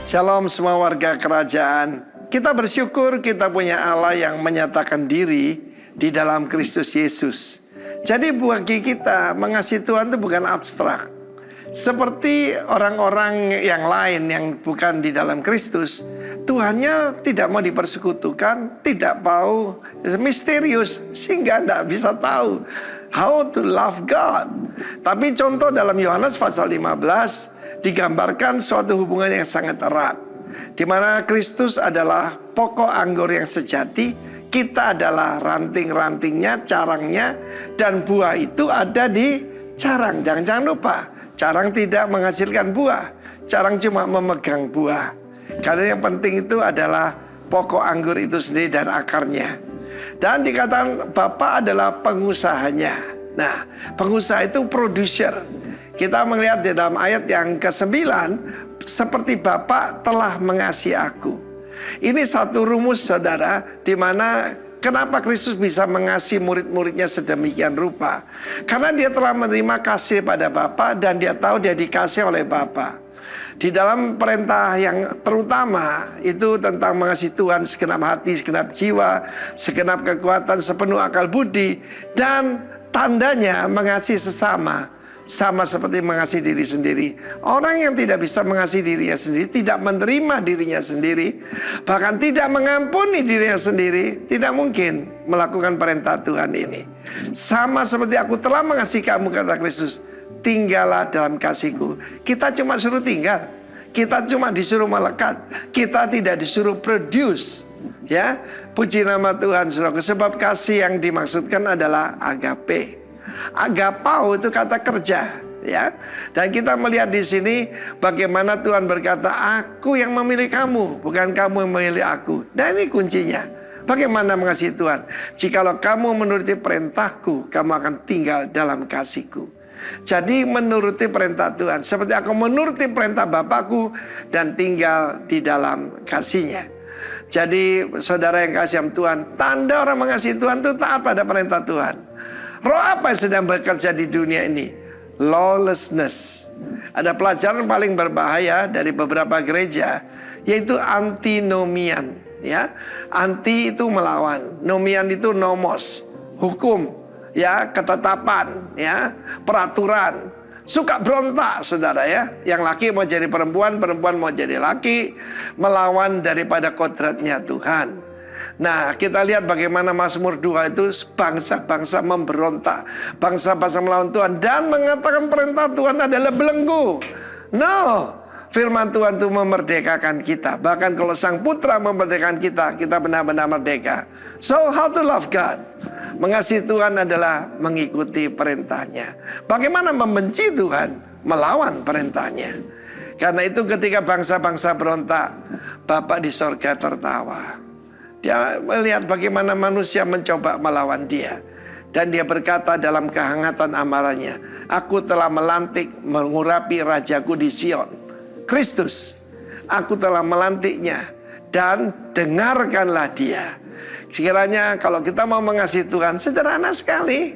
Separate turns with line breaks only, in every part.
Shalom semua warga kerajaan. Kita bersyukur kita punya Allah yang menyatakan diri di dalam Kristus Yesus. Jadi bagi kita mengasihi Tuhan itu bukan abstrak. Seperti orang-orang yang lain yang bukan di dalam Kristus, Tuhannya tidak mau dipersekutukan, tidak mau misterius sehingga tidak bisa tahu how to love God. Tapi contoh dalam Yohanes pasal 15 digambarkan suatu hubungan yang sangat erat, di mana Kristus adalah pokok anggur yang sejati, kita adalah ranting-rantingnya, carangnya, dan buah itu ada di carang. Jangan lupa, carang tidak menghasilkan buah, carang cuma memegang buah. Karena yang penting itu adalah pokok anggur itu sendiri dan akarnya. Dan dikatakan Bapa adalah pengusahanya. Nah, pengusaha itu produser. Kita melihat di dalam ayat yang ke-9, seperti Bapa telah mengasihi aku. Ini satu rumus saudara, di mana kenapa Kristus bisa mengasihi murid-muridnya sedemikian rupa. Karena dia telah menerima kasih pada Bapa dan dia tahu dia dikasih oleh Bapa. Di dalam perintah yang terutama itu tentang mengasihi Tuhan segenap hati, segenap jiwa, segenap kekuatan, sepenuh akal budi. Dan tandanya mengasihi sesama, sama seperti mengasihi diri sendiri. Orang yang tidak bisa mengasihi dirinya sendiri, tidak menerima dirinya sendiri, bahkan tidak mengampuni dirinya sendiri, tidak mungkin melakukan perintah Tuhan ini. Sama seperti aku telah mengasihi kamu, kata Kristus, tinggallah dalam kasihku. Kita cuma suruh tinggal, kita cuma disuruh melekat, kita tidak disuruh produce. Ya, puji nama Tuhan, saudara. Sebab kasih yang dimaksudkan adalah agape. Agapao itu kata kerja, ya. Dan kita melihat di sini bagaimana Tuhan berkata, aku yang memilih kamu, bukan kamu yang memilih aku. Dan ini kuncinya. Bagaimana mengasihi Tuhan? Jikalau kamu menuruti perintahku, kamu akan tinggal dalam kasihku. Jadi menuruti perintah Tuhan seperti aku menuruti perintah Bapakku dan tinggal di dalam kasihnya. Jadi saudara yang kasih Tuhan, tanda orang mengasihi Tuhan itu taat pada perintah Tuhan. Roh apa yang sedang bekerja di dunia ini? Lawlessness. Ada pelajaran paling berbahaya dari beberapa gereja, yaitu antinomian. Ya, anti itu melawan, nomian itu nomos, hukum, ya, ketetapan, ya, peraturan. Suka berontak, saudara ya. Yang laki mau jadi perempuan, perempuan mau jadi laki, melawan daripada kodratnya Tuhan. Nah, kita lihat bagaimana Mazmur 2 itu bangsa-bangsa memberontak, bangsa-bangsa melawan Tuhan dan mengatakan perintah Tuhan adalah belenggu. No, firman Tuhan itu memerdekakan kita. Bahkan kalau Sang Putra memerdekakan kita, kita benar-benar merdeka. So, how to love God? Mengasihi Tuhan adalah mengikuti perintahnya. Bagaimana membenci Tuhan? Melawan perintahnya. Karena itu ketika bangsa-bangsa berontak, Bapa di sorga tertawa. Dia melihat bagaimana manusia mencoba melawan dia. Dan dia berkata dalam kehangatan amarahnya, aku telah melantik mengurapi rajaku di Sion, Kristus. Aku telah melantiknya dan dengarkanlah dia. Sekiranya kalau kita mau mengasihi Tuhan, sederhana sekali.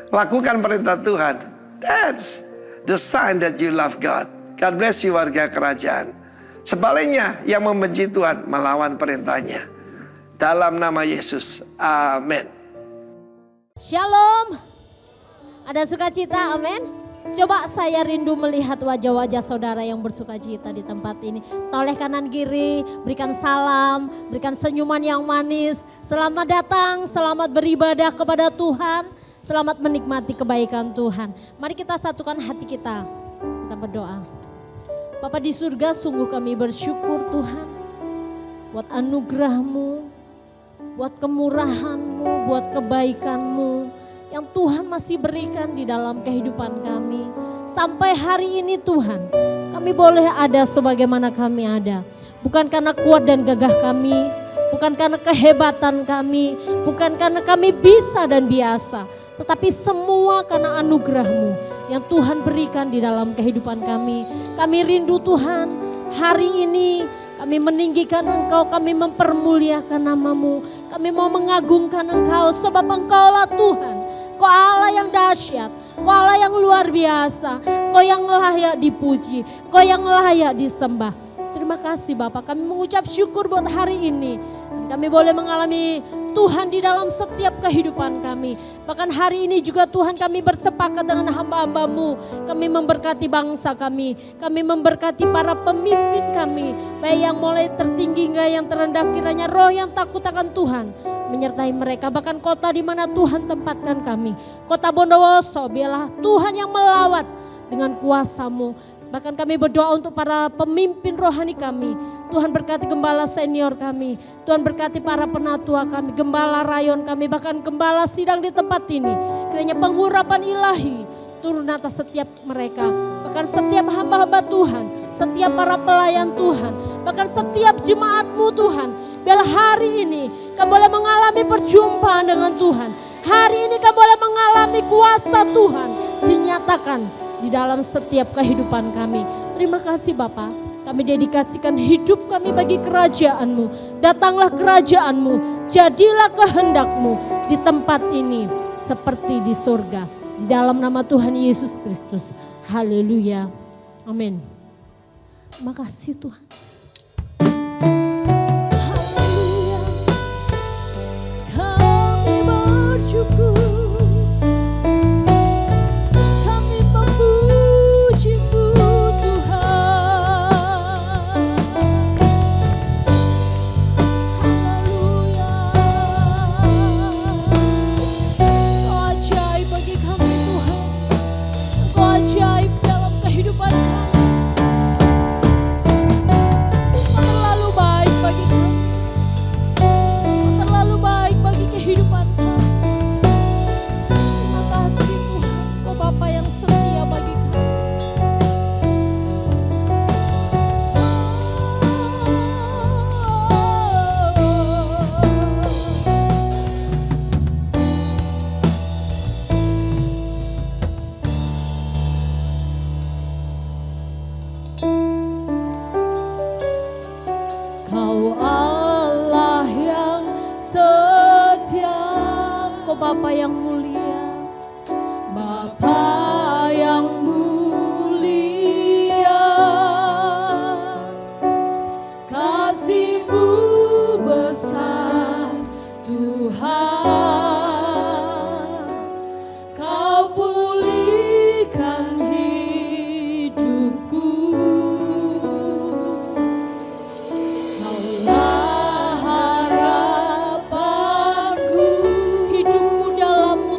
Lakukan perintah Tuhan. That's the sign that you love God. God bless you warga kerajaan. Sebaliknya yang membenci Tuhan melawan perintahnya. Dalam nama Yesus, amin.
Shalom. Ada sukacita, amin. Coba saya rindu melihat wajah-wajah saudara yang bersukacita di tempat ini. Toleh kanan kiri, berikan salam, berikan senyuman yang manis. Selamat datang, selamat beribadah kepada Tuhan. Selamat menikmati kebaikan Tuhan. Mari kita satukan hati kita. Kita berdoa. Bapa di surga, sungguh kami bersyukur Tuhan. Buat anugerah-Mu, buat kemurahan-Mu, buat kebaikan-Mu yang Tuhan masih berikan di dalam kehidupan kami. Sampai hari ini Tuhan, kami boleh ada sebagaimana kami ada. Bukan karena kuat dan gagah kami, bukan karena kehebatan kami, bukan karena kami bisa dan biasa. Tetapi semua karena anugerah-Mu yang Tuhan berikan di dalam kehidupan kami. Kami rindu Tuhan, hari ini kami meninggikan Engkau, kami mempermuliakan nama-Mu. Kami mau mengagungkan Engkau sebab Engkaulah Tuhan. Kau Allah yang dahsyat, Kau Allah yang luar biasa, Kau yang layak dipuji, Kau yang layak disembah. Terima kasih Bapak, kami mengucap syukur buat hari ini. Dan kami boleh mengalami Tuhan di dalam setiap kehidupan kami. Bahkan hari ini juga Tuhan kami bersepakat dengan hamba-hamba-Mu. Kami memberkati bangsa kami memberkati para pemimpin kami. Baik yang mulai tertinggi hingga yang terendah, kiranya roh yang takut akan Tuhan menyertai mereka. Bahkan kota di mana Tuhan tempatkan kami. Kota Bondowoso, biarlah Tuhan yang melawat dengan kuasa-Mu. Bahkan kami berdoa untuk para pemimpin rohani kami. Tuhan berkati gembala senior kami. Tuhan berkati para penatua kami, gembala rayon kami, bahkan gembala sidang di tempat ini. Kiranya pengurapan ilahi turun atas setiap mereka. Bahkan setiap hamba-hamba Tuhan, setiap para pelayan Tuhan, bahkan setiap jemaat-Mu Tuhan. Biarlah hari ini kami boleh mengalami perjumpaan dengan Tuhan. Hari ini kami boleh mengalami kuasa Tuhan dinyatakan di dalam setiap kehidupan kami. Terima kasih Bapa. Kami dedikasikan hidup kami bagi kerajaan-Mu. Datanglah kerajaan-Mu. Jadilah kehendak-Mu di tempat ini seperti di surga. Di dalam nama Tuhan Yesus Kristus. Haleluya. Amin. Terima kasih Tuhan. Haleluya. Kami bersyukur. Bapa yang mulia, Bapa yang mulia, kasih-Mu besar Tuhan, Kau pulihkan hidupku, Kaulah harapanku, hidupku dalam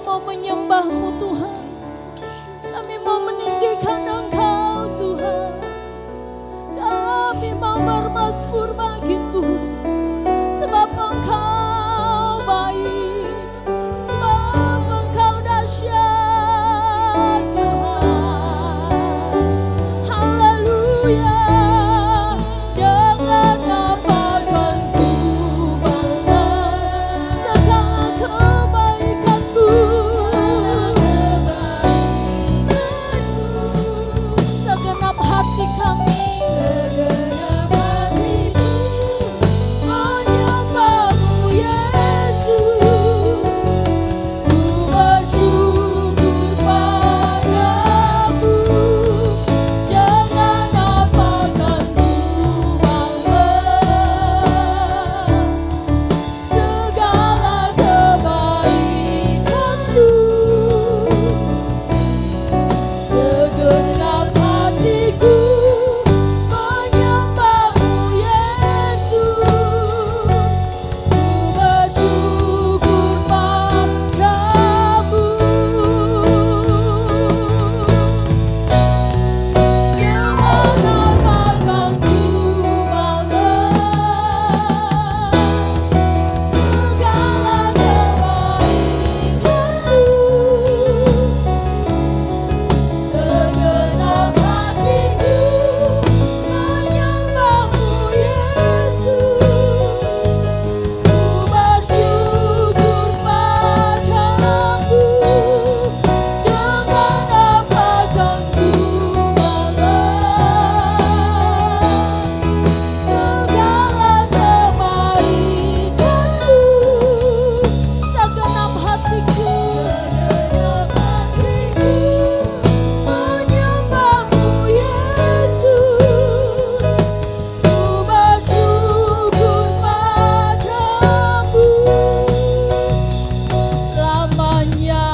mau menyembah-Mu Tuhan. Kami mau meninggikan Engkau Tuhan. Kami mau bermazmur bagimu, sebab Engkau baik, sebab Engkau dahsyat Tuhan. Haleluya. Dengan apa kan ku balas segala kebaikan-Mu, segenap hati kami menyembah-Mu Yesus. Ku bersyukur padamu, jangan apakan ku balas segala kebaikan-Mu. Segenap hatiku menyembah-Mu Yesus. Ku bersyukur padamu, jangan apakan ku balas segala kebaikan-Mu. Segenap hatiku menyembah-Mu Yesus. Ku bersyukur padamu, jangan apakan ku balas segala kebaikan-Mu. Segenap hatiku menyembah-Mu Yesus. Ku bersyukur padamu selamanya.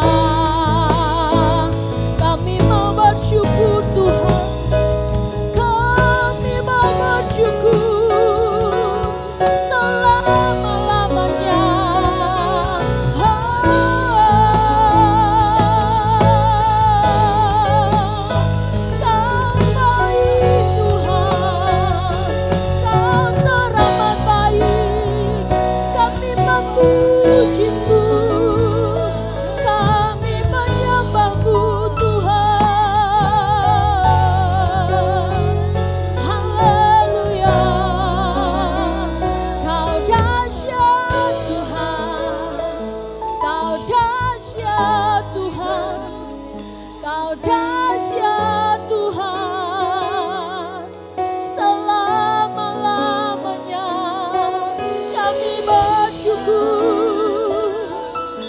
Kami mau bersyukur Tuhan, kami mau bersyukur selama-lamanya. Kau baik Tuhan, Kau teramat baik. Kami memuji-Mu, kami menyembah-Mu Tuhan. Haleluya. Kau dahsyat Tuhan, Kau dahsyat Tuhan, Kau dahsyat Tuhan. Selama-lamanya kami bersyukur,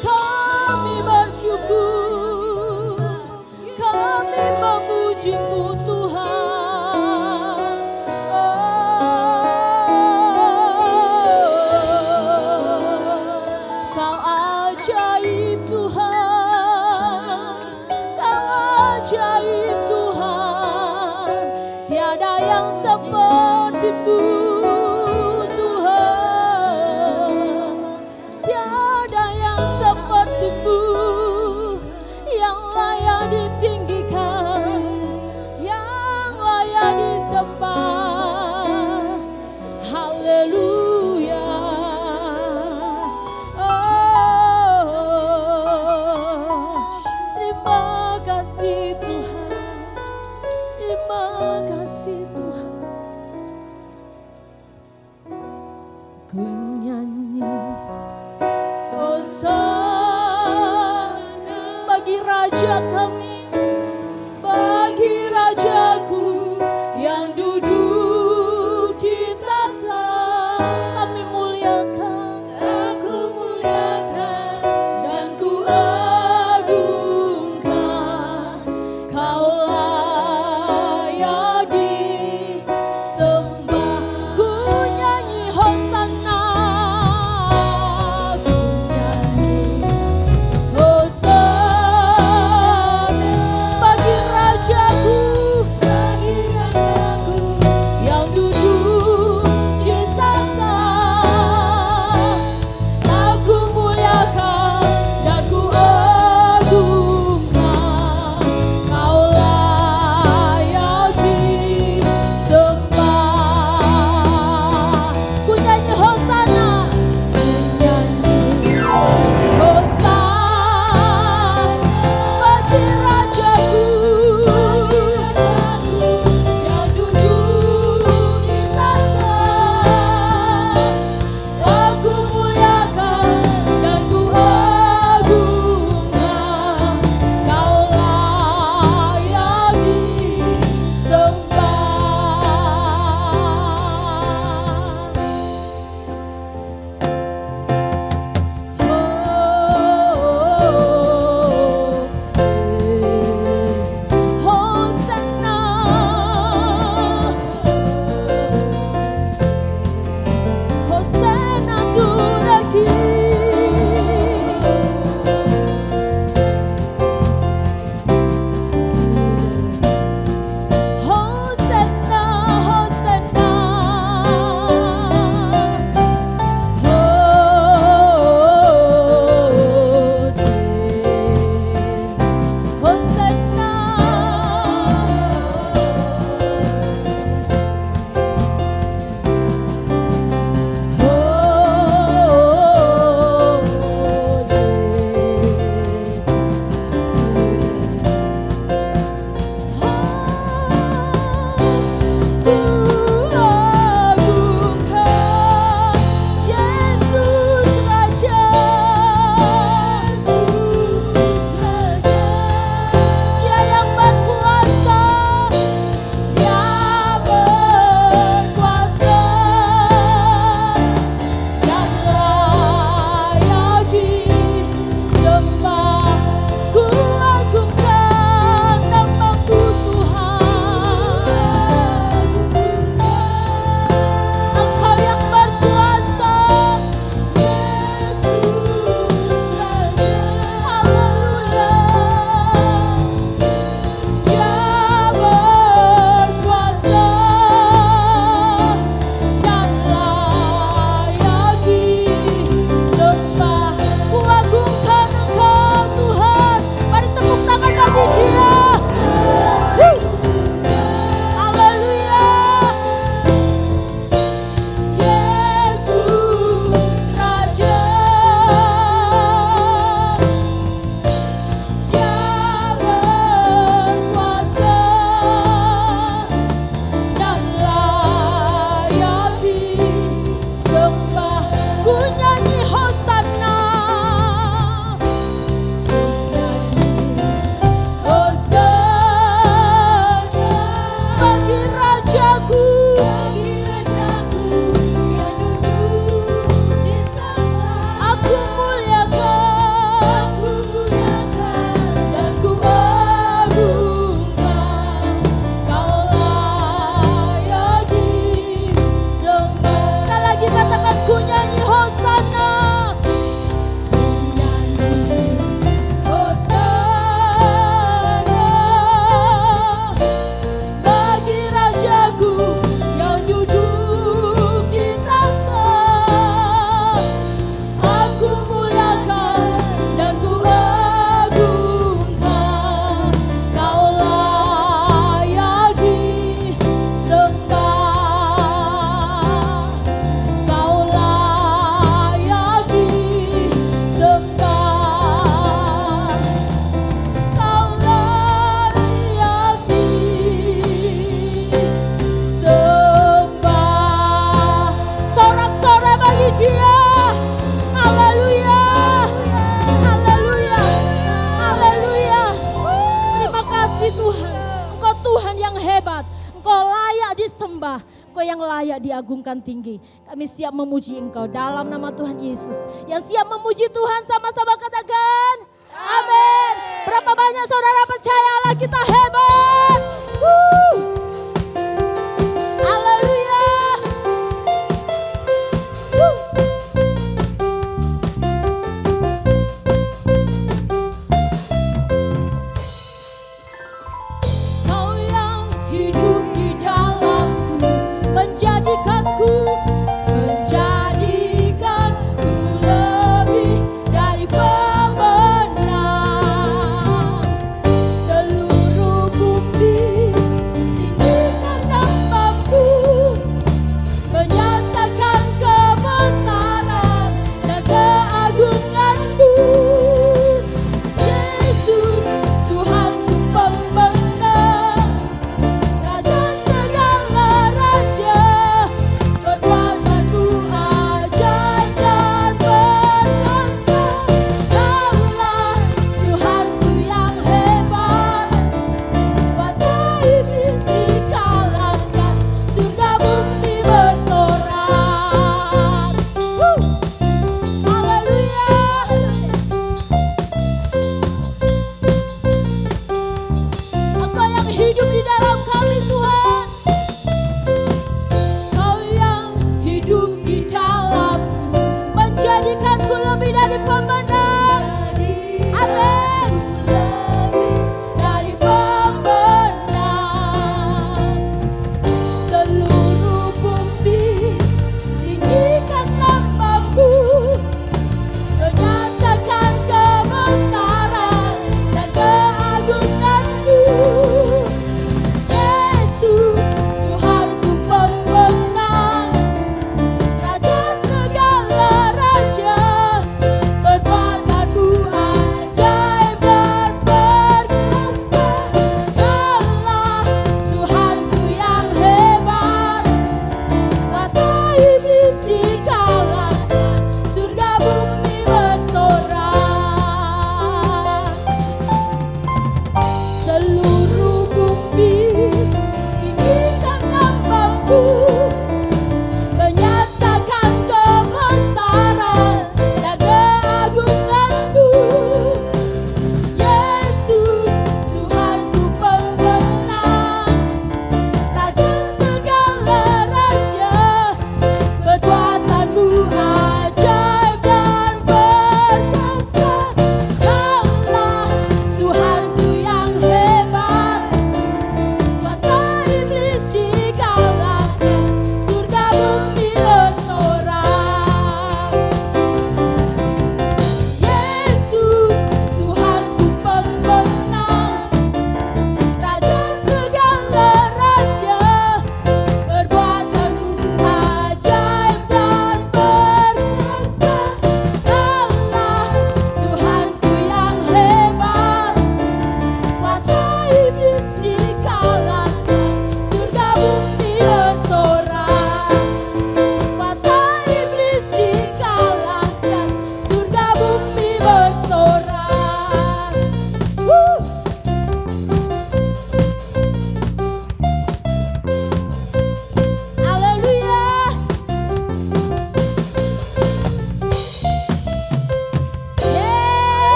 kami bersyukur, kami memuji-Mu Tuhan. Kau ajaib Tuhan, Kau ajaib Tuhan. Tiada yang seperti-Mu Tuhan, tiada yang seperti-Mu, yang layak ditinggikan, yang layak disembah. Haleluya. Terima kasih Tuhan, terima kasih Tuhan. Ku nyanyi Hosana bagi Raja kami, bagi Rajaku yang duduk di tahta. Kami muliakan, aku muliakan dan ku agungkan. Kau layak disembah. Ku nyanyi Hosana, ku nyanyi Hosana. yang layak diagungkan tinggi. Kami siap memuji Engkau dalam nama Tuhan Yesus. Yang siap memuji Tuhan sama-sama katakan amin. Berapa banyak saudara percaya Allah kita hebat? Haleluya. Kau yang hidup di dalamku, menjadikanku lebih dari pemenang. Seluruh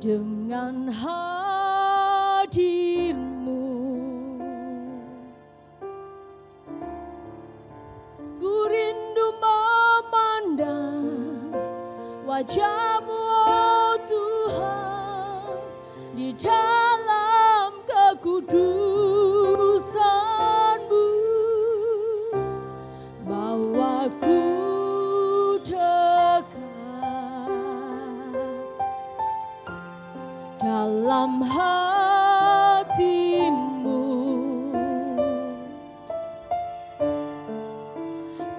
dengan hadir-Mu. Ku rindu memandang wajah-Mu, oh Tuhan, di dalam kekudusan-Mu. Bawaku dekat dalam hati-Mu.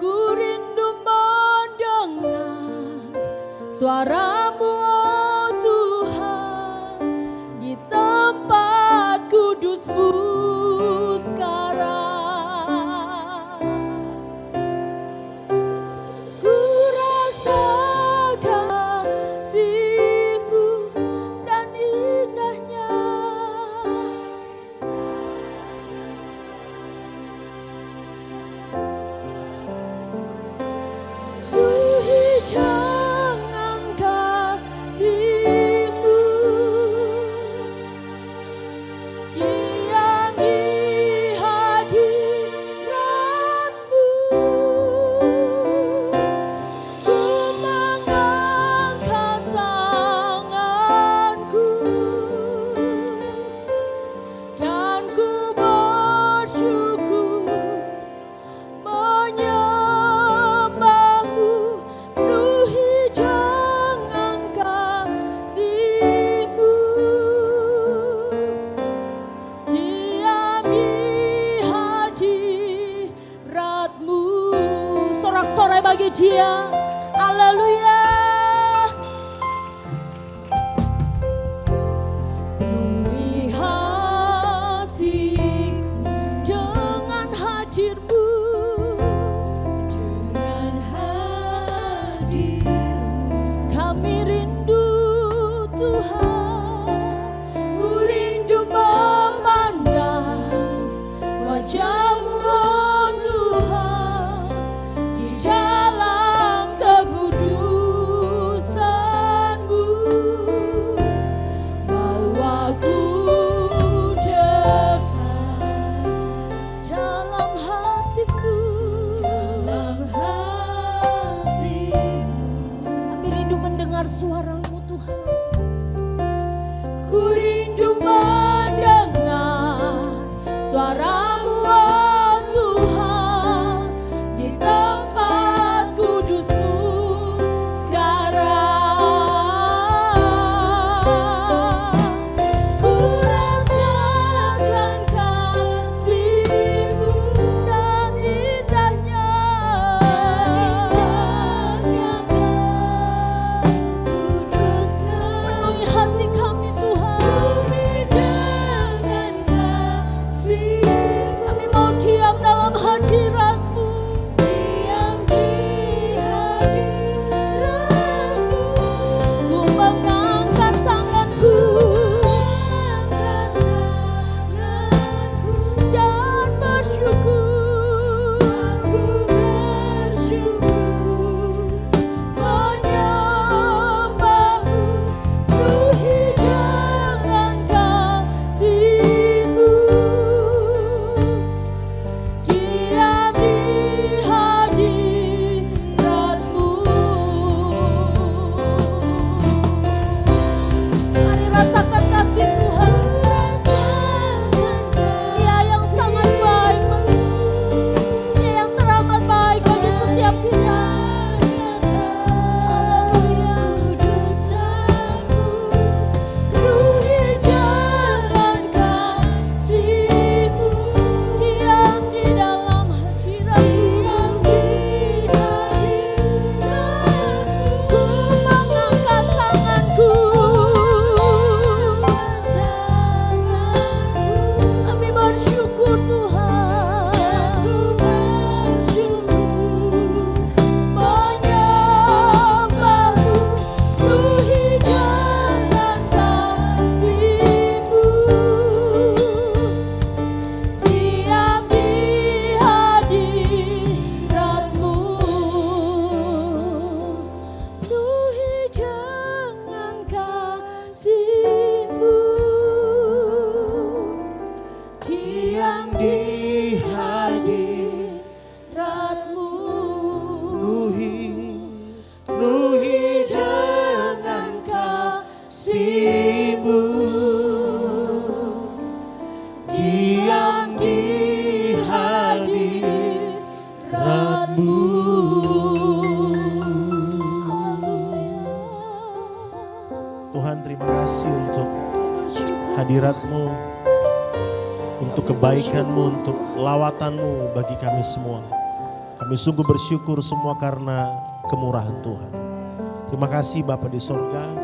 Ku rindu mendengar suara-Mu, oh Tuhan, di tempat kudus-Mu sekarang. Ku rasakan kasih-Mu dan indahnya. Duhi jangan kasih-Mu yang di hadirat-Mu. Ku mengangkat tanganku dan ku bersyukur menyembah-Mu. Penuhi jangan kasih-Mu yang di hadirat-Mu. Sorak-sorai bagi Dia. Haleluya. Penuhi hatiku dengan hadir-Mu. Dengan hadir-Mu kami rindu Tuhan. Ku rindu memandang wajah-Mu, oh Tuhan, di dalam kekudusan-Mu. Bawaku dekat dalam hati-Mu. Dalam hati-Mu kami rindu mendengar suara-Mu, Tuhan.
kasih-Mu diam di hadirat-Mu. Tuhan, terima kasih untuk hadirat-Mu, untuk kebaikan-Mu, untuk lawatan-Mu bagi kami semua. Kami sungguh bersyukur semua karena kemurahan Tuhan. Terima kasih Bapa di sorga,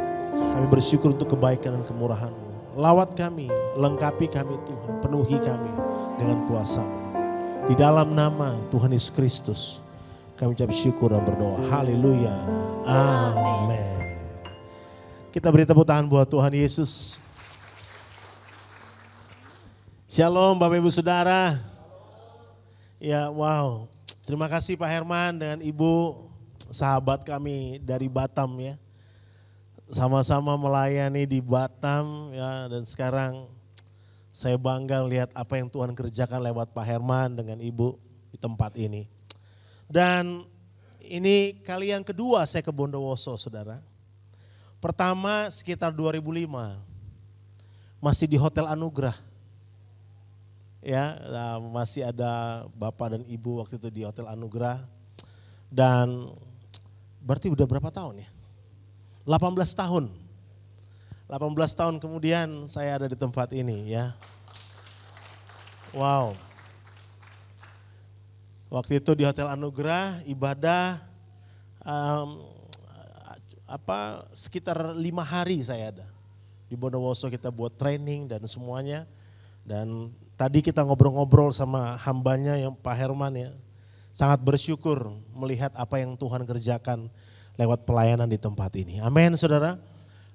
kami bersyukur untuk kebaikan dan kemurahan-Mu. Lawat kami, lengkapi kami Tuhan, penuhi kami dengan kuasa-Mu. Di dalam nama Tuhan Yesus Kristus, kami ucap syukur dan berdoa. Haleluya. Amin. Kita beri tepuk tangan buat Tuhan Yesus. Shalom Bapak Ibu Saudara. Ya wow, terima kasih Pak Herman dengan Ibu, sahabat kami dari Batam ya. Sama-sama melayani di Batam ya, dan sekarang saya bangga lihat apa yang Tuhan kerjakan lewat Pak Herman dengan Ibu di tempat ini. Dan ini kali yang kedua saya ke Bondowoso Saudara. Pertama sekitar 2005, masih di Hotel Anugerah. Ya, masih ada Bapak dan Ibu waktu itu di Hotel Anugerah. Dan berarti udah berapa tahun ya? 18 tahun. 18 tahun kemudian saya ada di tempat ini ya. Wow. Waktu itu di Hotel Anugerah ibadah sekitar 5 hari saya ada. Di Bondowoso kita buat training dan semuanya. Dan tadi kita ngobrol-ngobrol sama hambanya yang Pak Herman ya. Sangat bersyukur melihat apa yang Tuhan kerjakan lewat pelayanan di tempat ini. Amin saudara.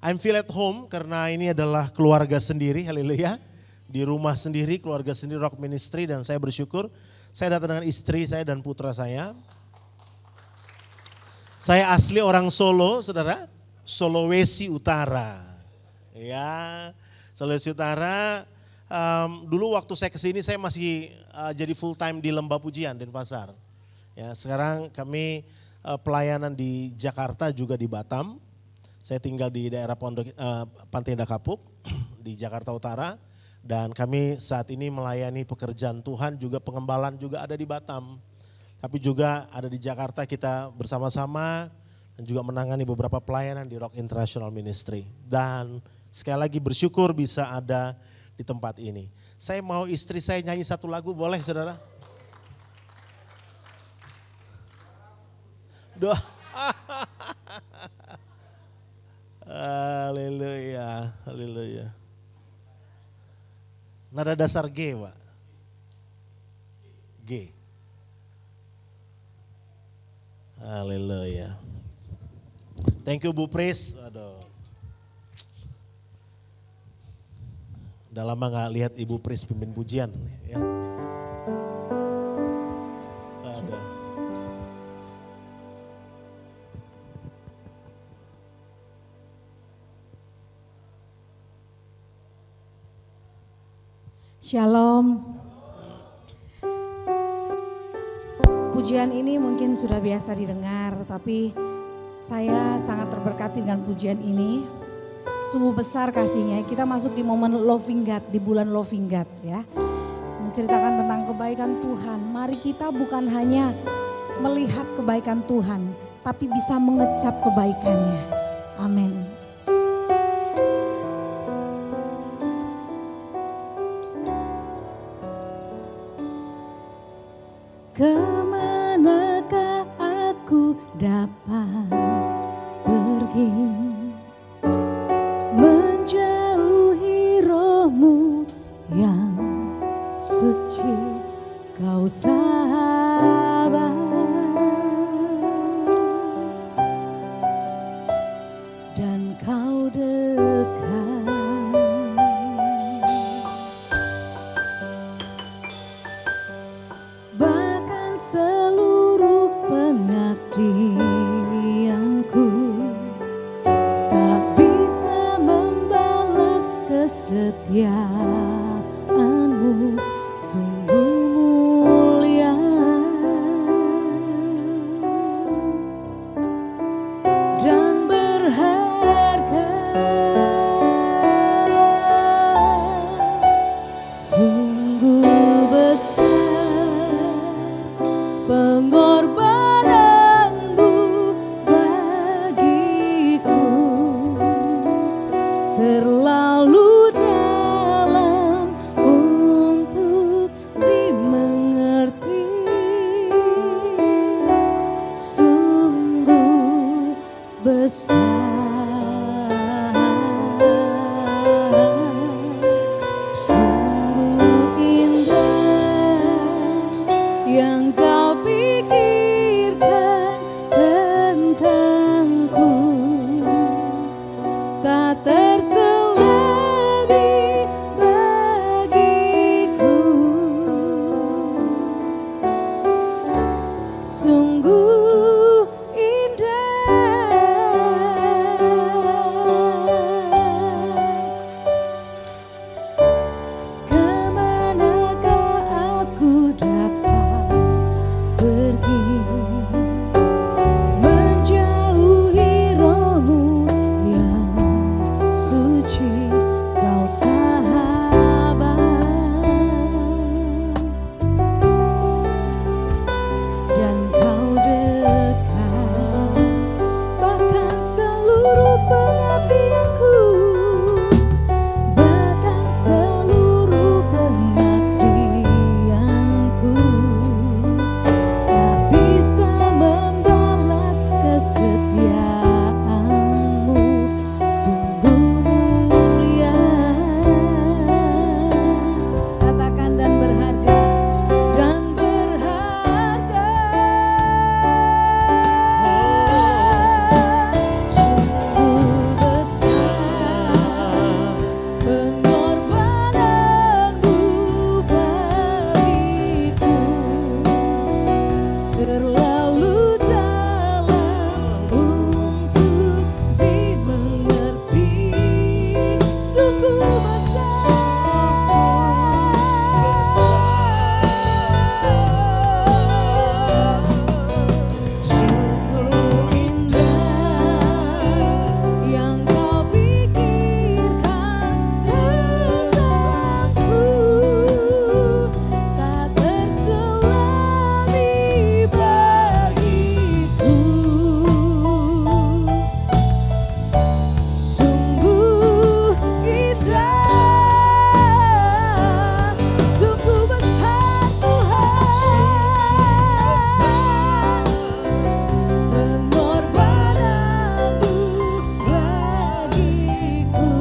I'm feel at home karena ini adalah keluarga sendiri, haleluya. Di rumah sendiri, keluarga sendiri Rock Ministry, dan saya bersyukur. Saya datang dengan istri saya dan putra saya. Saya asli orang Solo saudara, Sulawesi Utara. Ya, Sulawesi Utara. Dulu waktu saya kesini saya masih jadi full time di Lembah Pujian, Denpasar. Ya, sekarang kami pelayanan di Jakarta juga di Batam. Saya tinggal di daerah Pantai Indah Kapuk di Jakarta Utara. Dan kami saat ini melayani pekerjaan Tuhan, juga pengembalaan juga ada di Batam. Tapi juga ada di Jakarta kita bersama-sama dan juga menangani beberapa pelayanan di Rock International Ministry. Dan sekali lagi bersyukur bisa ada di tempat ini. Saya mau istri saya nyanyi satu lagu, boleh saudara? Doa. Haleluya, haleluya. Nada dasar G, Pak. G. Haleluya. Thank you Bu Pris. Aduh. Udah lama gak lihat Ibu Pris pimpin pujian. Ya. Ada.
Shalom. Pujian ini mungkin sudah biasa didengar, tapi saya sangat terberkati dengan pujian ini. Sungguh besar kasihnya. Kita masuk di momen Loving God, di bulan Loving God ya. Menceritakan tentang kebaikan Tuhan. Mari kita bukan hanya melihat kebaikan Tuhan, tapi bisa mengecap kebaikannya. Amin. Kemanakah aku dapat pergi, menjauhi rohmu yang suci, kau sahabat, dan kau dekat. Bahkan seluruh pengabdianku tak bisa membalas kesetiaanmu, sungguh mulia. Dan berharga terlalu dalam untuk dimengerti. Sungguh besar, sungguh indah yang kau pikirkan tentangku, tak terselami bagiku. Sungguh indah, kemanakah aku dapat pergi, menjauhi rohmu yang suci, kau sahabat, dan kau dekat, bahkan seluruh pengabdianku, bahkan seluruh pengabdianku tak bisa membalas kesetiaanmu. Sungguh mulia, katakan dan berharga, dan berharga. Sungguh besar pengorbananmu bagiku, terlalu dalam untuk dimengerti. Sungguh besar, sungguh indah yang kau pikirkan tentangku, tak terselami bagiku. Sungguh indah, sungguh besar Tuhan, pengorbananmu bagiku,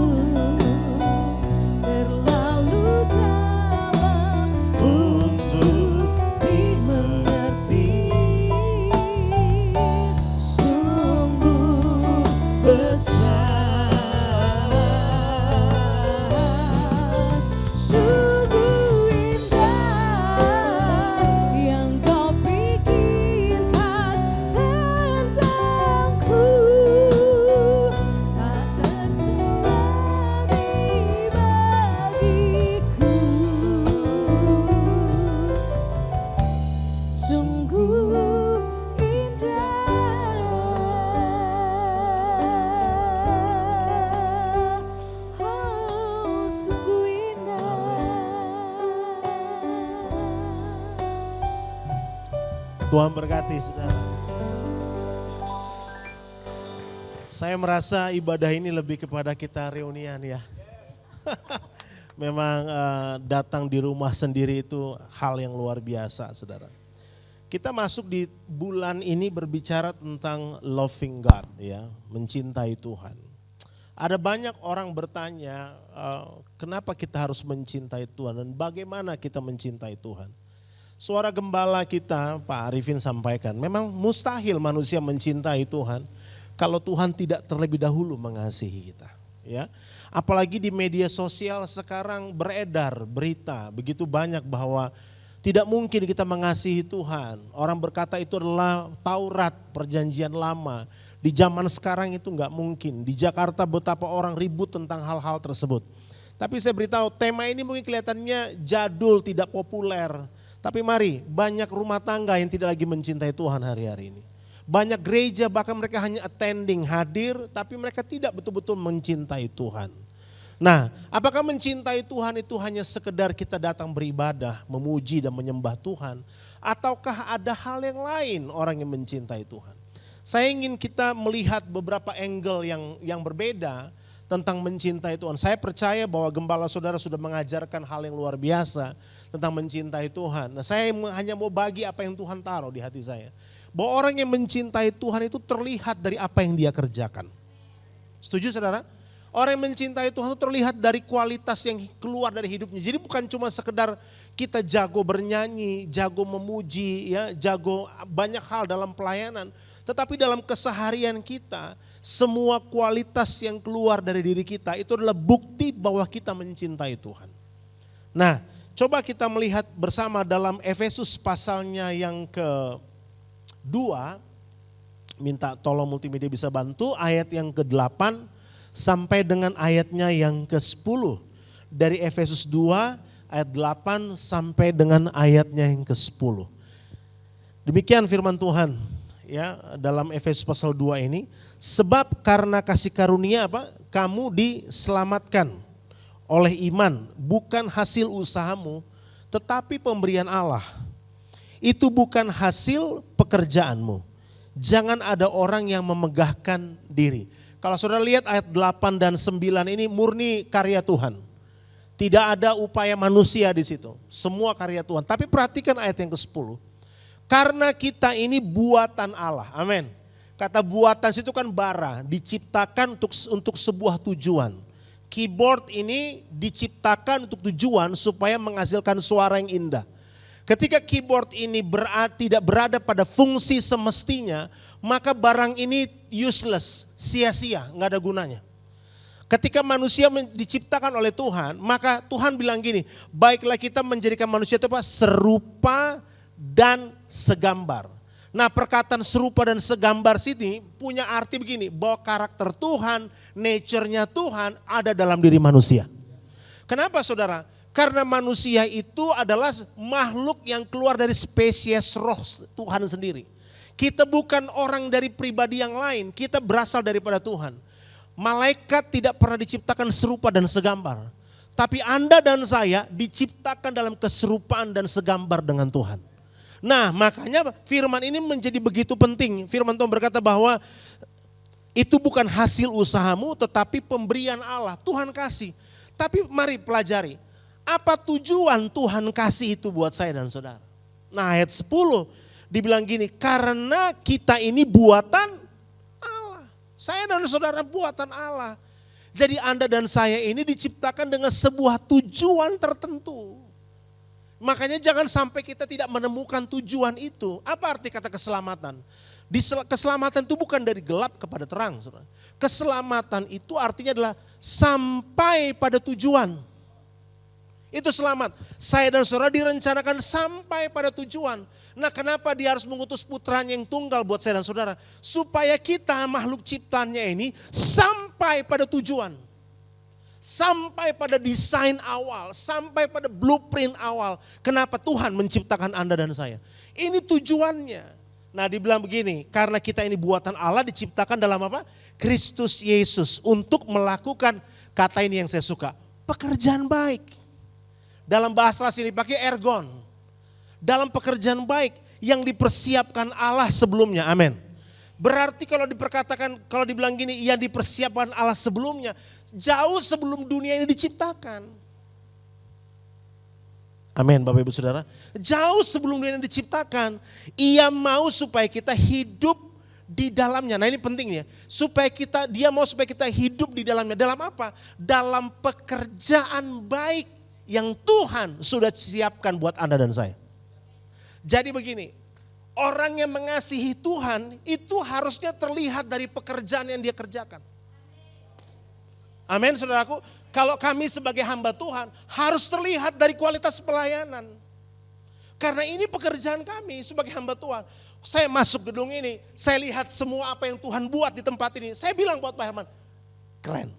terlalu dalam untuk dimengerti. Sungguh besar, sungguh indah yang kau pikirkan tentangku, tak terselami bagiku. Sungguh indah, oh sungguh indah.
Tuhan berkati saudara. Saya merasa ibadah ini lebih kepada kita reunian ya. Memang datang di rumah sendiri itu hal yang luar biasa saudara. Kita masuk di bulan ini berbicara tentang loving God ya, mencintai Tuhan. Ada banyak orang bertanya kenapa kita harus mencintai Tuhan dan bagaimana kita mencintai Tuhan. Suara gembala kita Pak Arifin sampaikan, memang mustahil manusia mencintai Tuhan kalau Tuhan tidak terlebih dahulu mengasihi kita. Ya, apalagi di media sosial sekarang beredar berita begitu banyak bahwa tidak mungkin kita mengasihi Tuhan. Orang berkata itu adalah Taurat perjanjian lama. Di zaman sekarang itu enggak mungkin. Di Jakarta betapa orang ribut tentang hal-hal tersebut. Tapi saya beritahu tema ini mungkin kelihatannya jadul, tidak populer. Tapi mari, banyak rumah tangga yang tidak lagi mencintai Tuhan hari-hari ini. Banyak gereja bahkan mereka hanya attending, hadir, tapi mereka tidak betul-betul mencintai Tuhan. Nah, apakah mencintai Tuhan itu hanya sekedar kita datang beribadah, memuji dan menyembah Tuhan? Ataukah ada hal yang lain orang yang mencintai Tuhan? Saya ingin kita melihat beberapa angle yang berbeda, tentang mencintai Tuhan. Saya percaya bahwa gembala saudara sudah mengajarkan hal yang luar biasa tentang mencintai Tuhan. Nah, saya hanya mau bagi apa yang Tuhan taruh di hati saya. Bahwa orang yang mencintai Tuhan itu terlihat dari apa yang dia kerjakan. Setuju saudara? Orang yang mencintai Tuhan itu terlihat dari kualitas yang keluar dari hidupnya. Jadi bukan cuma sekedar kita jago bernyanyi, jago memuji, ya, jago banyak hal dalam pelayanan. Tetapi dalam keseharian kita, semua kualitas yang keluar dari diri kita itu adalah bukti bahwa kita mencintai Tuhan. Nah, coba kita melihat bersama dalam Efesus pasalnya yang ke-2. Minta tolong multimedia bisa bantu, ayat yang ke-8 sampai dengan ayatnya yang ke-10. Dari Efesus 2 ayat 8 sampai dengan ayatnya yang ke-10. Demikian firman Tuhan ya dalam Efesus pasal 2 ini. Sebab karena kasih karunia apa? Kamu diselamatkan oleh iman, bukan hasil usahamu, tetapi pemberian Allah. Itu bukan hasil pekerjaanmu. Jangan ada orang yang memegahkan diri. Kalau saudara lihat ayat 8 dan 9 ini murni karya Tuhan. Tidak ada upaya manusia di situ. Semua karya Tuhan. Tapi perhatikan ayat yang ke-10. Karena kita ini buatan Allah. Amin. Kata buatan itu kan bara. Diciptakan untuk sebuah tujuan. Keyboard ini diciptakan untuk tujuan supaya menghasilkan suara yang indah. Ketika keyboard ini tidak berada pada fungsi semestinya, maka barang ini useless, sia-sia, nggak ada gunanya. Ketika manusia diciptakan oleh Tuhan, maka Tuhan bilang gini, baiklah kita menjadikan manusia itu apa? Serupa dan segambar. Nah, perkataan serupa dan segambar sini punya arti begini, bahwa karakter Tuhan, nature-nya Tuhan ada dalam diri manusia. Kenapa saudara? Karena manusia itu adalah makhluk yang keluar dari spesies roh Tuhan sendiri. Kita bukan orang dari pribadi yang lain, kita berasal daripada Tuhan. Malaikat tidak pernah diciptakan serupa dan segambar. Tapi Anda dan saya diciptakan dalam keserupaan dan segambar dengan Tuhan. Nah, makanya firman ini menjadi begitu penting. Firman Tuhan berkata bahwa itu bukan hasil usahamu tetapi pemberian Allah. Tuhan kasih. Tapi mari pelajari. Apa tujuan Tuhan kasih itu buat saya dan saudara? Nah, ayat 10 dibilang gini, karena kita ini buatan Allah. Saya dan saudara buatan Allah. Jadi Anda dan saya ini diciptakan dengan sebuah tujuan tertentu. Makanya jangan sampai kita tidak menemukan tujuan itu. Apa arti kata keselamatan? Keselamatan itu bukan dari gelap kepada terang. Saudara. Keselamatan itu artinya adalah sampai pada tujuan. Itu selamat. Saya dan saudara direncanakan sampai pada tujuan. Nah, kenapa dia harus mengutus putranya yang tunggal buat saya dan saudara? Supaya kita makhluk ciptaannya ini sampai pada tujuan. Sampai pada desain awal, sampai pada blueprint awal. Kenapa Tuhan menciptakan Anda dan saya? Ini tujuannya. Nah, dibilang begini, karena kita ini buatan Allah diciptakan dalam apa? Kristus Yesus untuk melakukan, kata ini yang saya suka, pekerjaan baik. Dalam bahasa asing dipakai ergon. Dalam pekerjaan baik yang dipersiapkan Allah sebelumnya. Amin. Berarti kalau dibilang gini, yang dipersiapkan Allah sebelumnya, jauh sebelum dunia ini diciptakan. Amin Bapak Ibu Saudara. Jauh sebelum dunia ini diciptakan, Ia mau supaya kita hidup di dalamnya. Nah, ini penting ya. Dia mau supaya kita hidup di dalamnya. Dalam apa? Dalam pekerjaan baik yang Tuhan sudah siapkan buat Anda dan saya. Jadi begini, orang yang mengasihi Tuhan itu harusnya terlihat dari pekerjaan yang dia kerjakan. Amin saudaraku. Kalau kami sebagai hamba Tuhan harus terlihat dari kualitas pelayanan. Karena ini pekerjaan kami sebagai hamba Tuhan. Saya masuk gedung ini, saya lihat semua apa yang Tuhan buat di tempat ini. Saya bilang buat Pak Herman, keren.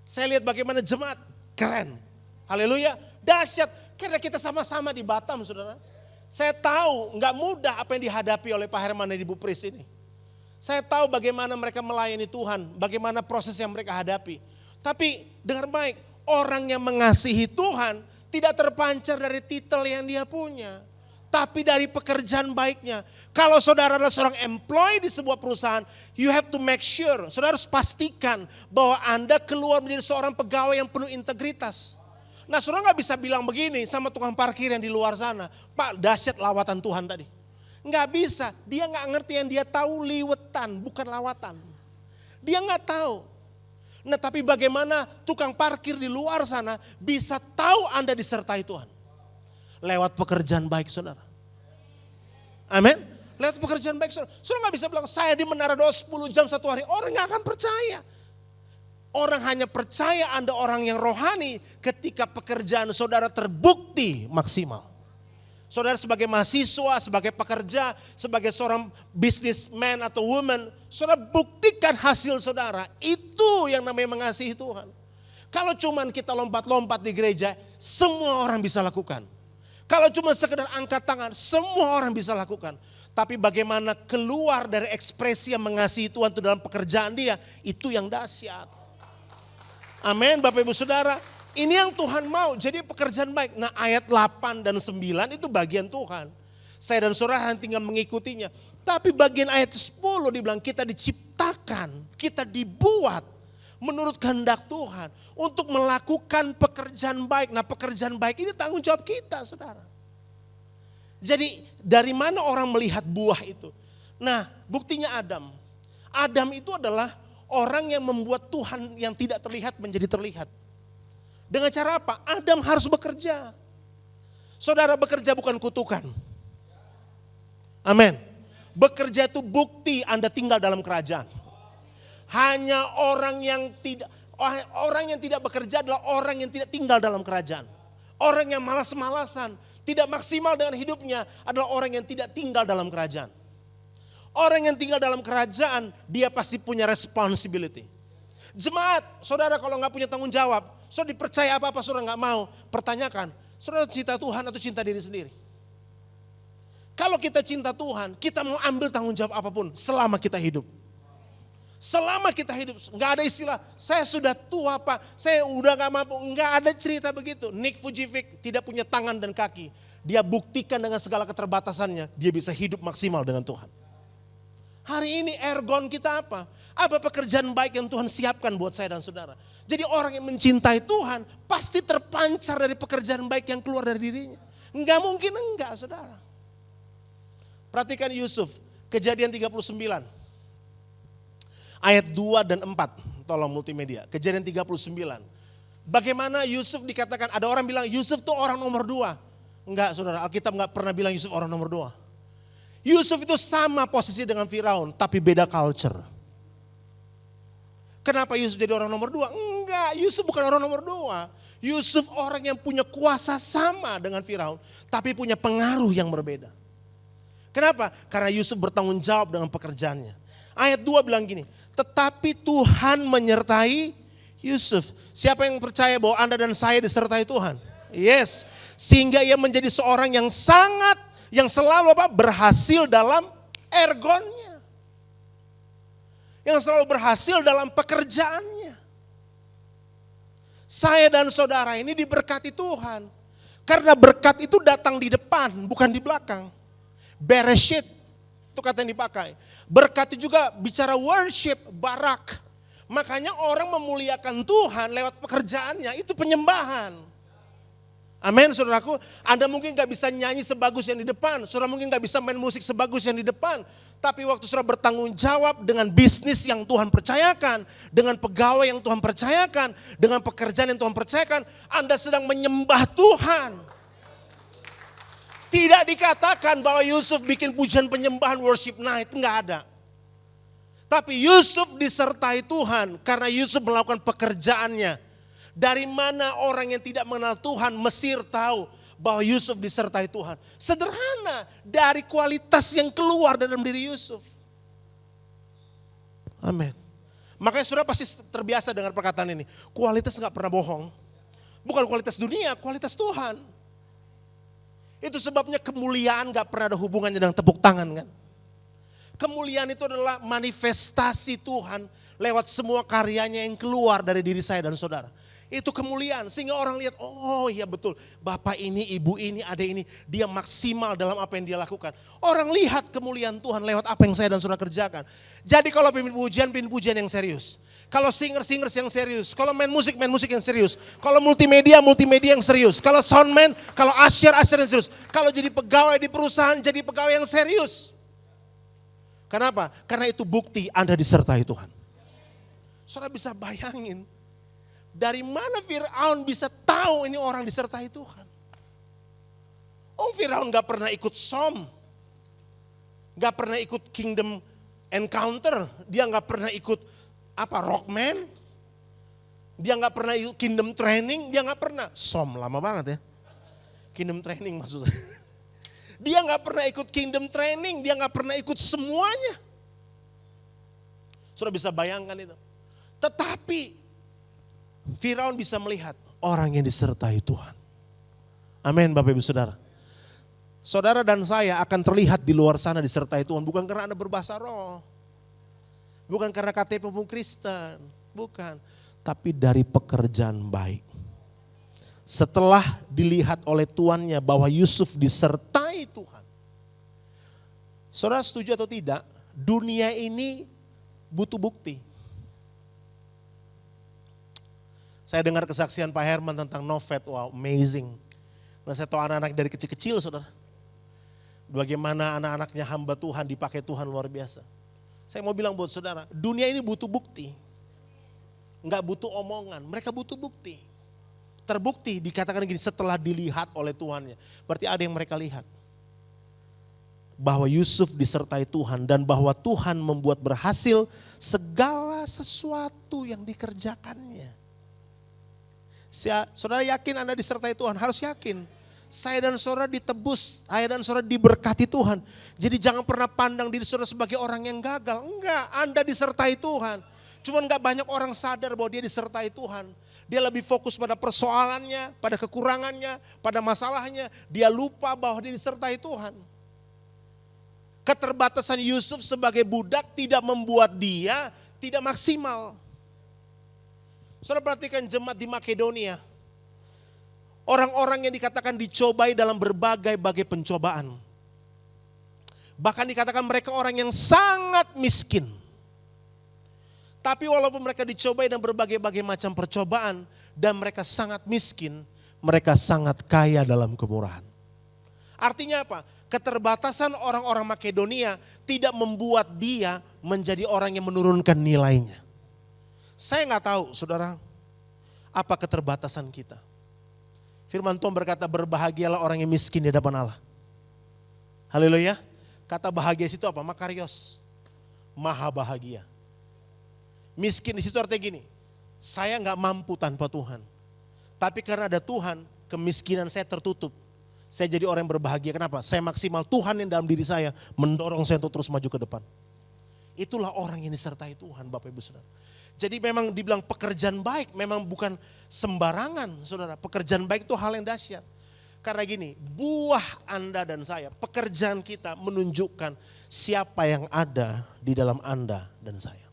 Saya lihat bagaimana jemaat, keren. Haleluya, dahsyat. Karena kita sama-sama di Batam, saudara. Saya tahu nggak mudah apa yang dihadapi oleh Pak Herman dan Ibu Pris ini. Saya tahu bagaimana mereka melayani Tuhan, bagaimana proses yang mereka hadapi. Tapi dengar baik, orang yang mengasihi Tuhan tidak terpancar dari titel yang dia punya. tapi dari pekerjaan baiknya. Kalau saudara adalah seorang employee di sebuah perusahaan, you have to make sure, saudara harus pastikan bahwa Anda keluar menjadi seorang pegawai yang penuh integritas. Nah, saudara nggak bisa bilang begini sama tukang parkir yang di luar sana, Pak, dahsyat lawatan Tuhan tadi. Nggak bisa, dia nggak ngerti, yang dia tahu liwetan, bukan lawatan. Dia nggak tahu. Nah, tapi bagaimana tukang parkir di luar sana bisa tahu Anda disertai Tuhan? Lewat pekerjaan baik saudara. Amin. Lewat pekerjaan baik saudara. Saudara nggak bisa bilang saya di menara doa 10 jam satu hari. Orang nggak akan percaya. Orang hanya percaya Anda orang yang rohani ketika pekerjaan saudara terbukti maksimal. Saudara sebagai mahasiswa, sebagai pekerja, sebagai seorang businessman atau woman, saudara buktikan hasil saudara. Itu yang namanya mengasihi Tuhan. Kalau cuman kita lompat-lompat di gereja, semua orang bisa lakukan. Kalau cuma sekedar angkat tangan, semua orang bisa lakukan. Tapi bagaimana keluar dari ekspresi yang mengasihi Tuhan itu dalam pekerjaan dia, itu yang dahsyat. Amin, Bapak Ibu Saudara. Ini yang Tuhan mau, jadi pekerjaan baik. Nah, ayat 8 dan 9 itu bagian Tuhan. Saya dan saudara hanya tinggal mengikutinya. Tapi bagian ayat 10 dibilang kita diciptakan, kita dibuat menurut kehendak Tuhan untuk melakukan pekerjaan baik. Nah, pekerjaan baik ini tanggung jawab kita, saudara. Jadi dari mana orang melihat buah itu? Nah, buktinya Adam. Adam itu adalah orang yang membuat Tuhan yang tidak terlihat menjadi terlihat. Dengan cara apa? Adam harus bekerja. Saudara, bekerja bukan kutukan. Amin. Bekerja itu bukti Anda tinggal dalam kerajaan. Hanya orang yang tidak bekerja adalah orang yang tidak tinggal dalam kerajaan. Orang yang malas-malasan, tidak maksimal dengan hidupnya adalah orang yang tidak tinggal dalam kerajaan. Orang yang tinggal dalam kerajaan, dia pasti punya responsibility. Jemaat, saudara kalau nggak punya tanggung jawab, saudara dipercaya apa-apa saudara nggak mau, pertanyakan, saudara cinta Tuhan atau cinta diri sendiri? Kalau kita cinta Tuhan, kita mau ambil tanggung jawab apapun selama kita hidup. Selama kita hidup, nggak ada istilah, saya sudah tua Pak, saya udah nggak mampu, nggak ada cerita begitu. Nick Vujicic tidak punya tangan dan kaki, dia buktikan dengan segala keterbatasannya, dia bisa hidup maksimal dengan Tuhan. Hari ini ergon kita apa? Apa pekerjaan baik yang Tuhan siapkan buat saya dan saudara. Jadi orang yang mencintai Tuhan pasti terpancar dari pekerjaan baik yang keluar dari dirinya. Enggak mungkin enggak, saudara. Perhatikan Yusuf, Kejadian 39. Ayat 2 dan 4, tolong multimedia. Kejadian 39. Bagaimana Yusuf dikatakan, ada orang bilang Yusuf tuh orang nomor 2. Enggak, saudara, Alkitab enggak pernah bilang Yusuf orang nomor 2. Yusuf itu sama posisi dengan Firaun, tapi beda culture. Kenapa Yusuf jadi orang nomor 2? Enggak, Yusuf bukan orang nomor 2. Yusuf orang yang punya kuasa sama dengan Firaun, tapi punya pengaruh yang berbeda. Kenapa? Karena Yusuf bertanggung jawab dengan pekerjaannya. Ayat 2 bilang gini, tetapi Tuhan menyertai Yusuf. Siapa yang percaya bahwa Anda dan saya disertai Tuhan? Yes, sehingga ia menjadi seorang yang selalu berhasil dalam ergonnya. Yang selalu berhasil dalam pekerjaannya. Saya dan saudara ini diberkati Tuhan. Karena berkat itu datang di depan, bukan di belakang. Bereshit, itu kata yang dipakai. Berkat itu juga bicara worship, barak. Makanya orang memuliakan Tuhan lewat pekerjaannya, itu penyembahan. Amin, saudaraku. Anda mungkin gak bisa nyanyi sebagus yang di depan. Saudara mungkin gak bisa main musik sebagus yang di depan. Tapi waktu saudara bertanggung jawab dengan bisnis yang Tuhan percayakan, dengan pegawai yang Tuhan percayakan, dengan pekerjaan yang Tuhan percayakan, Anda sedang menyembah Tuhan. Tidak dikatakan bahwa Yusuf bikin pujian penyembahan worship night, enggak ada. Tapi Yusuf disertai Tuhan karena Yusuf melakukan pekerjaannya. Dari mana orang yang tidak mengenal Tuhan Mesir tahu bahwa Yusuf disertai Tuhan? Sederhana, dari kualitas yang keluar dalam diri Yusuf. Amin. Makanya saudara pasti terbiasa dengan perkataan ini. Kualitas gak pernah bohong. Bukan kualitas dunia, kualitas Tuhan. Itu sebabnya kemuliaan gak pernah ada hubungannya dengan tepuk tangan kan. Kemuliaan itu adalah manifestasi Tuhan lewat semua karyanya yang keluar dari diri saya dan saudara. Itu kemuliaan, sehingga orang lihat, oh iya betul, bapak ini, ibu ini, adik ini, dia maksimal dalam apa yang dia lakukan. Orang lihat kemuliaan Tuhan lewat apa yang saya dan saudara kerjakan. Jadi kalau pimpin pujian yang serius. Kalau singers yang serius, kalau main musik yang serius, kalau multimedia yang serius, kalau soundman, kalau usher yang serius, kalau jadi pegawai di perusahaan, jadi pegawai yang serius. Kenapa? Karena itu bukti Anda disertai Tuhan. Saudara bisa bayangin, dari mana Firaun bisa tahu ini orang disertai Tuhan? Oh, Firaun gak pernah ikut Som, gak pernah ikut Kingdom Encounter, dia gak pernah ikut Rockman, dia gak pernah ikut Kingdom Training, dia gak pernah. Som lama banget ya, Kingdom Training maksudnya. Dia gak pernah ikut Kingdom Training, dia gak pernah ikut semuanya. Sudah bisa bayangkan itu. Tetapi Firaun bisa melihat orang yang disertai Tuhan. Amin Bapak Ibu Saudara. Saudara dan saya akan terlihat di luar sana disertai Tuhan. Bukan karena Anda berbahasa roh. Bukan karena KTP pun Kristen. Bukan. Tapi dari pekerjaan baik. Setelah dilihat oleh tuannya bahwa Yusuf disertai Tuhan. Saudara setuju atau tidak? Dunia ini butuh bukti. Saya dengar kesaksian Pak Herman tentang Novet, wow amazing. Nah saya tahu anak-anak dari kecil-kecil saudara. Bagaimana anak-anaknya hamba Tuhan dipakai Tuhan luar biasa. Saya mau bilang buat saudara, dunia ini butuh bukti. Enggak butuh omongan, mereka butuh bukti. Terbukti dikatakan gini, setelah dilihat oleh Tuhannya. Berarti ada yang mereka lihat. Bahwa Yusuf disertai Tuhan dan bahwa Tuhan membuat berhasil segala sesuatu yang dikerjakannya. Saudara yakin Anda disertai Tuhan? Harus yakin. Saya dan saudara ditebus, saya dan saudara diberkati Tuhan. Jadi jangan pernah pandang diri saudara sebagai orang yang gagal. Enggak, Anda disertai Tuhan. Cuman enggak banyak orang sadar bahwa dia disertai Tuhan. Dia lebih fokus pada persoalannya, pada kekurangannya, pada masalahnya. Dia lupa bahwa dia disertai Tuhan. Keterbatasan Yusuf sebagai budak tidak membuat dia tidak maksimal. Saudara perhatikan jemaat di Makedonia. Orang-orang yang dikatakan dicobai dalam berbagai-bagai pencobaan. Bahkan dikatakan mereka orang yang sangat miskin. Tapi walaupun mereka dicobai dengan berbagai-bagai macam percobaan dan mereka sangat miskin, mereka sangat kaya dalam kemurahan. Artinya apa? Keterbatasan orang-orang Makedonia tidak membuat dia menjadi orang yang menurunkan nilainya. Saya nggak tahu saudara, apa keterbatasan kita. Firman Tuhan berkata berbahagialah orang yang miskin di hadapan Allah. Haleluya. Kata bahagia situ apa? Makarios. Maha bahagia. Miskin di situ artinya gini, saya nggak mampu tanpa Tuhan. Tapi karena ada Tuhan, kemiskinan saya tertutup. Saya jadi orang yang berbahagia. Kenapa? Saya maksimal, Tuhan yang dalam diri saya mendorong saya untuk terus maju ke depan. Itulah orang yang disertai Tuhan Bapak Ibu Saudara. Jadi memang dibilang pekerjaan baik memang bukan sembarangan saudara. Pekerjaan baik itu hal yang dahsyat. Karena gini, buah Anda dan saya, pekerjaan kita menunjukkan siapa yang ada di dalam Anda dan saya.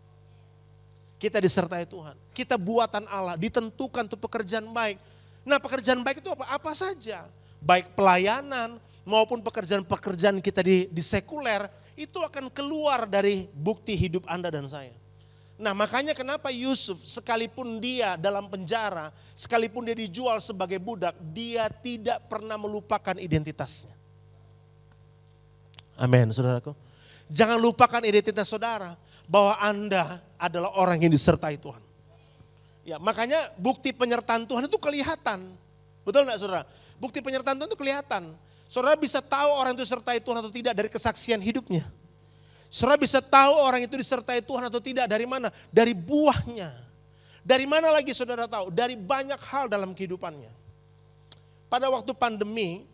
Kita disertai Tuhan, kita buatan Allah, ditentukan untuk pekerjaan baik. Nah pekerjaan baik itu apa? Apa saja. Baik pelayanan maupun pekerjaan-pekerjaan kita di sekuler, itu akan keluar dari bukti hidup Anda dan saya. Nah makanya kenapa Yusuf sekalipun dia dalam penjara, sekalipun dia dijual sebagai budak, dia tidak pernah melupakan identitasnya. Amin saudaraku. Jangan lupakan identitas saudara, bahwa Anda adalah orang yang disertai Tuhan. Ya makanya bukti penyertaan Tuhan itu kelihatan. Betul enggak saudara? Bukti penyertaan Tuhan itu kelihatan. Saudara bisa tahu orang itu disertai Tuhan atau tidak dari kesaksian hidupnya. Saudara bisa tahu orang itu disertai Tuhan atau tidak dari mana? Dari buahnya. Dari mana lagi saudara tahu? Dari banyak hal dalam kehidupannya. Pada waktu pandemi,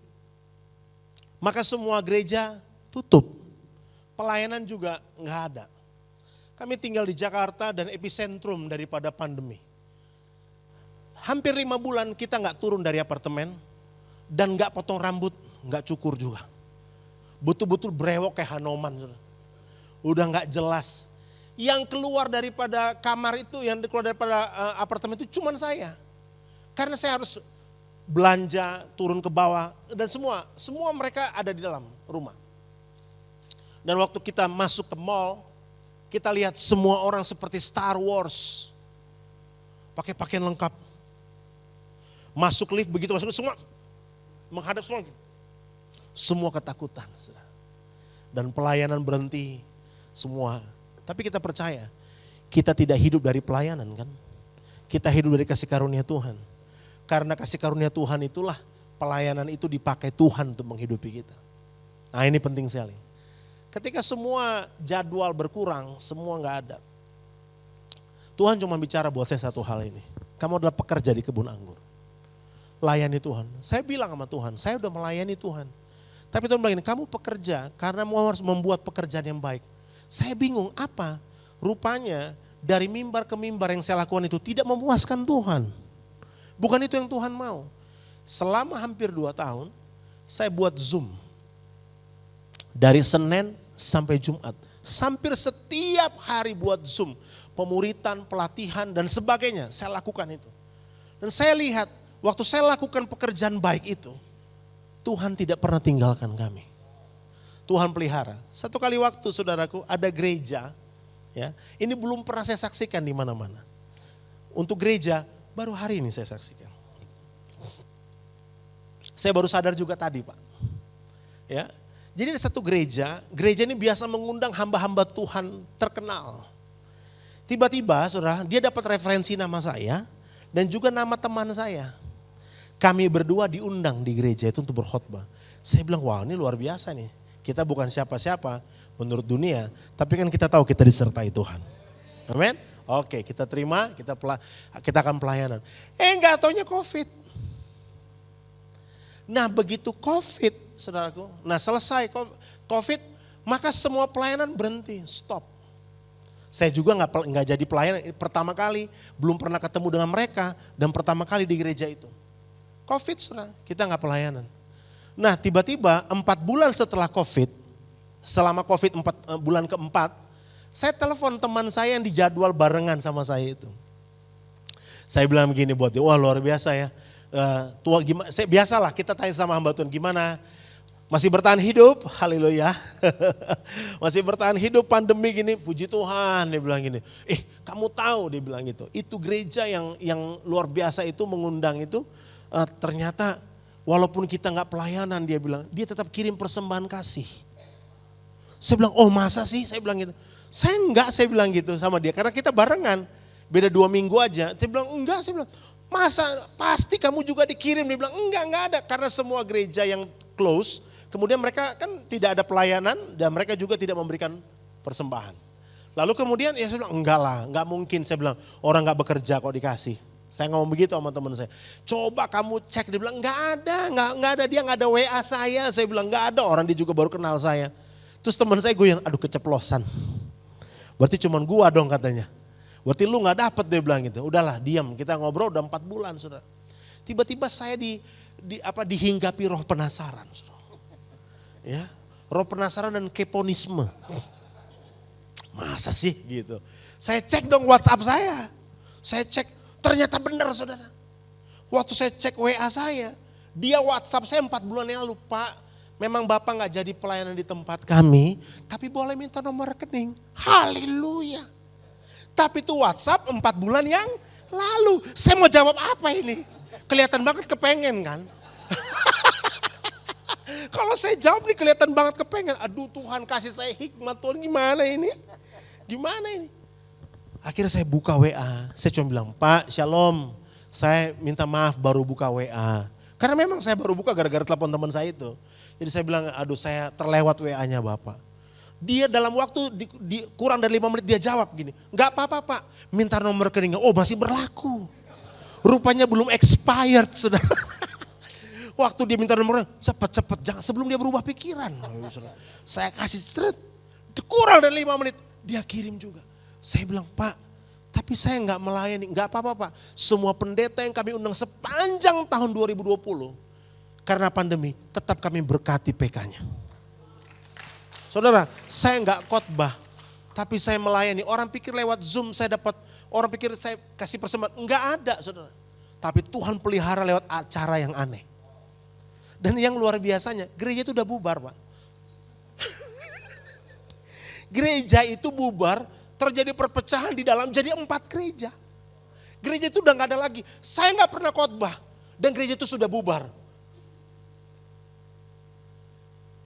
maka semua gereja tutup. Pelayanan juga nggak ada. Kami tinggal di Jakarta dan epicentrum daripada pandemi. Hampir 5 bulan kita nggak turun dari apartemen dan nggak potong rambut, nggak cukur juga. Betul-betul brewok kayak Hanoman. Saudara. Udah nggak jelas. Yang keluar daripada kamar itu, yang keluar daripada apartemen itu cuman saya. Karena saya harus belanja, turun ke bawah, dan semua mereka ada di dalam rumah. Dan waktu kita masuk ke mall, kita lihat semua orang seperti Star Wars. Pakai pakaian lengkap. Masuk lift, begitu masuk semua menghadap semua. Semua ketakutan. Dan pelayanan berhenti semua. Tapi kita percaya, kita tidak hidup dari pelayanan kan. Kita hidup dari kasih karunia Tuhan. Karena kasih karunia Tuhan itulah pelayanan itu dipakai Tuhan untuk menghidupi kita. Nah ini penting sekali. Ketika semua jadwal berkurang, semua gak ada. Tuhan cuma bicara buat saya satu hal ini. Kamu adalah pekerja di kebun anggur. Layani Tuhan. Saya bilang sama Tuhan, saya udah melayani Tuhan. Tapi Tuhan bilang ini, kamu pekerja karena mau harus membuat pekerjaan yang baik. Saya bingung apa? Rupanya dari mimbar ke mimbar yang saya lakukan itu tidak memuaskan Tuhan. Bukan itu yang Tuhan mau. Selama hampir 2 tahun, saya buat Zoom. Dari Senin sampai Jumat. Hampir setiap hari buat Zoom. Pemuritan, pelatihan dan sebagainya. Saya lakukan itu. Dan saya lihat, waktu saya lakukan pekerjaan baik itu, Tuhan tidak pernah tinggalkan kami. Tuhan pelihara. Satu kali waktu saudaraku ada gereja, ya, ini belum pernah saya saksikan di mana-mana. Untuk gereja baru hari ini saya saksikan. Saya baru sadar juga tadi Pak. Ya, jadi ada satu gereja ini biasa mengundang hamba-hamba Tuhan terkenal. Tiba-tiba saudara, dia dapat referensi nama saya dan juga nama teman saya. Kami berdua diundang di gereja itu untuk berkhotbah. Saya bilang, wah ini luar biasa nih. Kita bukan siapa-siapa menurut dunia, tapi kan kita tahu kita disertai Tuhan. Amin? Oke, kita terima, kita akan pelayanan. Enggak taunya COVID. Nah begitu COVID, saudaraku, nah selesai COVID, maka semua pelayanan berhenti, stop. Saya juga nggak jadi pelayanan, pertama kali, belum pernah ketemu dengan mereka, dan pertama kali di gereja itu. COVID, saudara, kita nggak pelayanan. Nah tiba-tiba 4 bulan setelah COVID, selama COVID 4 bulan keempat, saya telepon teman saya yang dijadwal barengan sama saya itu. Saya bilang begini buat dia, wah luar biasa ya. Tua gimana? Biasalah kita tanya sama hamba Tuhan, gimana? Masih bertahan hidup? Haleluya. Masih bertahan hidup pandemi gini, puji Tuhan. Dia bilang gini, kamu tahu dia bilang gitu. Itu gereja yang luar biasa itu mengundang itu, ternyata walaupun kita gak pelayanan dia bilang, dia tetap kirim persembahan kasih. Saya bilang, oh masa sih? Saya bilang gitu. Saya bilang gitu sama dia, karena kita barengan. Beda 2 minggu aja. Saya bilang, enggak, saya bilang, masa pasti kamu juga dikirim? Dia bilang, enggak ada. Karena semua gereja yang close, kemudian mereka kan tidak ada pelayanan dan mereka juga tidak memberikan persembahan. Lalu kemudian ya saya bilang, enggak lah, enggak mungkin. Saya bilang, orang enggak bekerja kok dikasih. Saya ngomong begitu sama teman saya. Coba kamu cek, dia bilang enggak ada, dia enggak ada WA saya. Saya bilang enggak ada, orang dia juga baru kenal saya. Terus teman saya goyang, aduh keceplosan. Berarti cuman gua dong katanya. Berarti lu enggak dapat, dia bilang gitu. Udahlah diam, kita ngobrol udah 4 bulan Saudara. Tiba-tiba saya dihinggapi roh penasaran. Saudara. Ya, roh penasaran dan keponisme. Masa sih gitu. Saya cek dong WhatsApp saya. Saya cek, ternyata benar Saudara. Waktu saya cek WA saya, dia WhatsApp saya 4 bulan yang lalu, Pak, memang Bapak gak jadi pelayanan di tempat kami, tapi boleh minta nomor rekening. Haleluya. Tapi itu WhatsApp 4 bulan yang lalu. Saya mau jawab apa ini? Kelihatan banget kepengen kan? Kalau saya jawab nih kelihatan banget kepengen. Aduh Tuhan kasih saya hikmat Tuhan, gimana ini? Gimana ini? Akhirnya saya buka WA, saya cuma bilang, Pak Shalom, saya minta maaf baru buka WA. Karena memang saya baru buka gara-gara telepon teman saya itu. Jadi saya bilang, aduh saya terlewat WA-nya Bapak. Dia dalam waktu kurang dari 5 menit dia jawab gini, enggak apa-apa Pak, minta nomor rekeningnya, oh masih berlaku. Rupanya belum expired Saudara. Waktu dia minta nomornya, cepet-cepet, jangan sebelum dia berubah pikiran. Saya kasih seret, kurang dari 5 menit, dia kirim juga. Saya bilang, Pak, tapi saya enggak melayani, enggak apa-apa Pak. Semua pendeta yang kami undang sepanjang tahun 2020, karena pandemi, tetap kami berkati PK-nya. Saudara, saya enggak khotbah, Tapi saya melayani, orang pikir lewat Zoom saya dapat, orang pikir saya kasih persembahan. Enggak ada saudara. Tapi Tuhan pelihara lewat acara yang aneh. Dan yang luar biasanya, gereja itu udah bubar Pak. Gereja itu bubar, terjadi perpecahan di dalam, jadi 4 gereja. Gereja itu udah gak ada lagi. Saya gak pernah khotbah, dan gereja itu sudah bubar.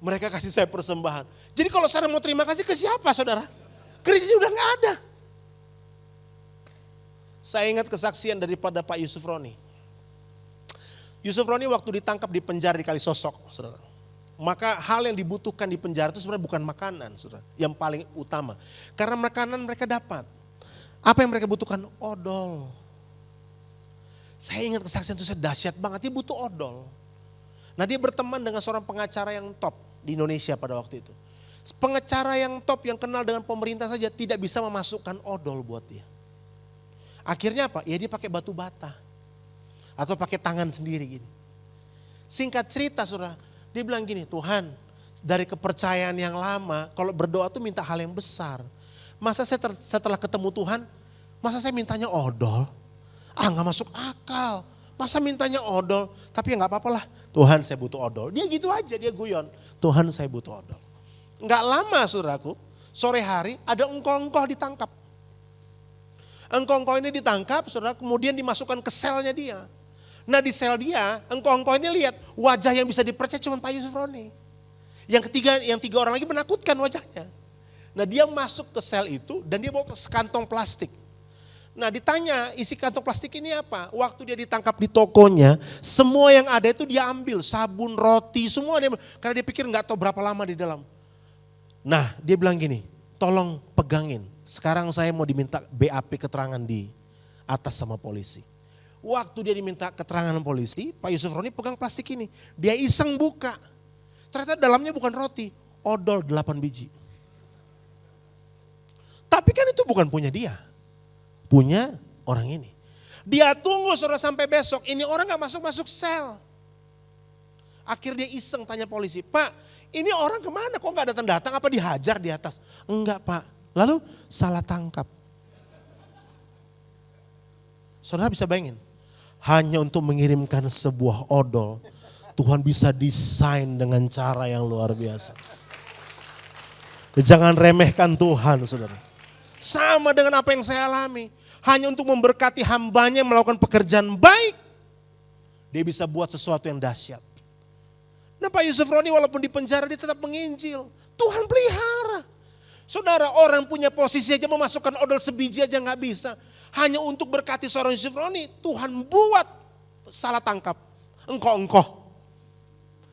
Mereka kasih saya persembahan. Jadi kalau saya mau terima kasih ke siapa saudara? Gereja udah gak ada. Saya ingat kesaksian daripada Pak Yusuf Roni. Yusuf Roni waktu ditangkap di penjara di Kalisosok, saudara. Maka hal yang dibutuhkan di penjara itu sebenarnya bukan makanan, saudara. Yang paling utama. Karena makanan mereka dapat. Apa yang mereka butuhkan? Odol. Saya ingat kesaksian itu saya dahsyat banget, dia butuh odol. Nah dia berteman dengan seorang pengacara yang top di Indonesia pada waktu itu. Pengacara yang top yang kenal dengan pemerintah saja tidak bisa memasukkan odol buat dia. Akhirnya apa? Ya dia pakai batu bata. Atau pakai tangan sendiri gini. Singkat cerita saudara, dia bilang gini, Tuhan dari kepercayaan yang lama kalau berdoa tuh minta hal yang besar. Masa saya setelah ketemu Tuhan, masa saya mintanya odol? Gak masuk akal. Masa mintanya odol? Tapi ya gak apa-apa lah. Tuhan saya butuh odol. Dia gitu aja, dia guyon. Tuhan saya butuh odol. Gak lama saudaraku, sore hari ada engkoh-engkoh ditangkap. Engkoh-engkoh ini ditangkap, saudara, kemudian dimasukkan ke selnya dia. Nah di sel dia, engkoh-engkoh ini lihat wajah yang bisa dipercaya cuma Pak Yusuf Roni. Yang 3 orang lagi menakutkan wajahnya. Nah dia masuk ke sel itu dan dia bawa sekantong plastik. Nah ditanya isi kantong plastik ini apa? Waktu dia ditangkap di tokonya, semua yang ada itu dia ambil, sabun, roti, semua dia ambil. Karena dia pikir gak tahu berapa lama di dalam. Nah dia bilang gini, tolong pegangin. Sekarang saya mau diminta BAP keterangan di atas sama polisi. Waktu dia diminta keterangan polisi, Pak Yusuf Roni pegang plastik ini. Dia iseng buka. Ternyata dalamnya bukan roti, odol 8 biji. Tapi kan itu bukan punya dia. Punya orang ini. Dia tunggu saudara sampai besok, ini orang gak masuk sel. Akhirnya dia iseng tanya polisi, Pak ini orang kemana kok gak datang-datang, apa dihajar di atas? Enggak Pak, lalu salah tangkap. Saudara bisa bayangin, hanya untuk mengirimkan sebuah odol, Tuhan bisa desain dengan cara yang luar biasa. Jangan remehkan Tuhan saudara. Sama dengan apa yang saya alami. Hanya untuk memberkati hambanya melakukan pekerjaan baik. Dia bisa buat sesuatu yang dahsyat. Nah Pak Yusuf Roni walaupun di penjara dia tetap menginjil. Tuhan pelihara. Saudara orang punya posisi aja memasukkan odol sebiji aja gak bisa. Hanya untuk berkati seorang Yusuf Roni Tuhan buat salah tangkap. Engkoh-engkoh.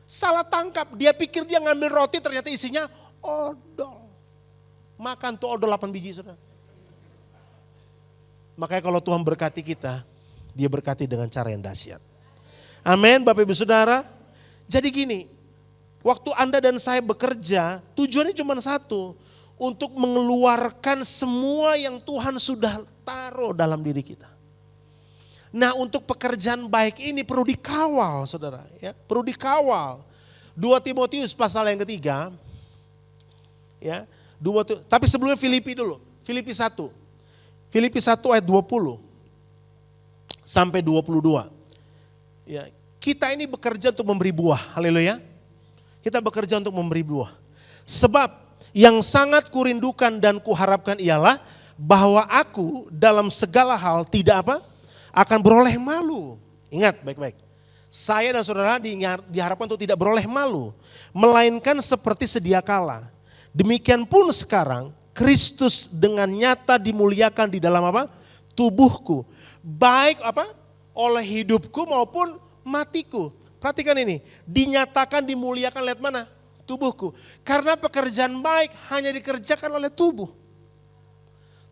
Salah tangkap. Dia pikir dia ngambil roti ternyata isinya odol. Makan tuh odol 8 biji saudara. Makanya kalau Tuhan berkati kita, dia berkati dengan cara yang dahsyat. Amin Bapak Ibu Saudara. Jadi gini, waktu Anda dan saya bekerja, tujuannya cuma satu. Untuk mengeluarkan semua yang Tuhan sudah taruh dalam diri kita. Nah untuk pekerjaan baik ini perlu dikawal saudara. Ya, perlu dikawal. 2 Timotius pasal yang ketiga. Ya, tapi sebelumnya Filipi dulu. Filipi 1. Filipi 1 ayat 20 sampai 22. Ya, kita ini bekerja untuk memberi buah. Haleluya. Kita bekerja untuk memberi buah. Sebab yang sangat kurindukan dan kuharapkan ialah bahwa aku dalam segala hal tidak apa? Akan beroleh malu. Ingat baik-baik. Saya dan saudara diharapkan untuk tidak beroleh malu. Melainkan seperti sedia kala. Demikian pun sekarang Kristus dengan nyata dimuliakan di dalam apa? Tubuhku. Baik apa? Oleh hidupku maupun matiku. Perhatikan ini. Dinyatakan dimuliakan lihat mana? Tubuhku. Karena pekerjaan baik hanya dikerjakan oleh tubuh.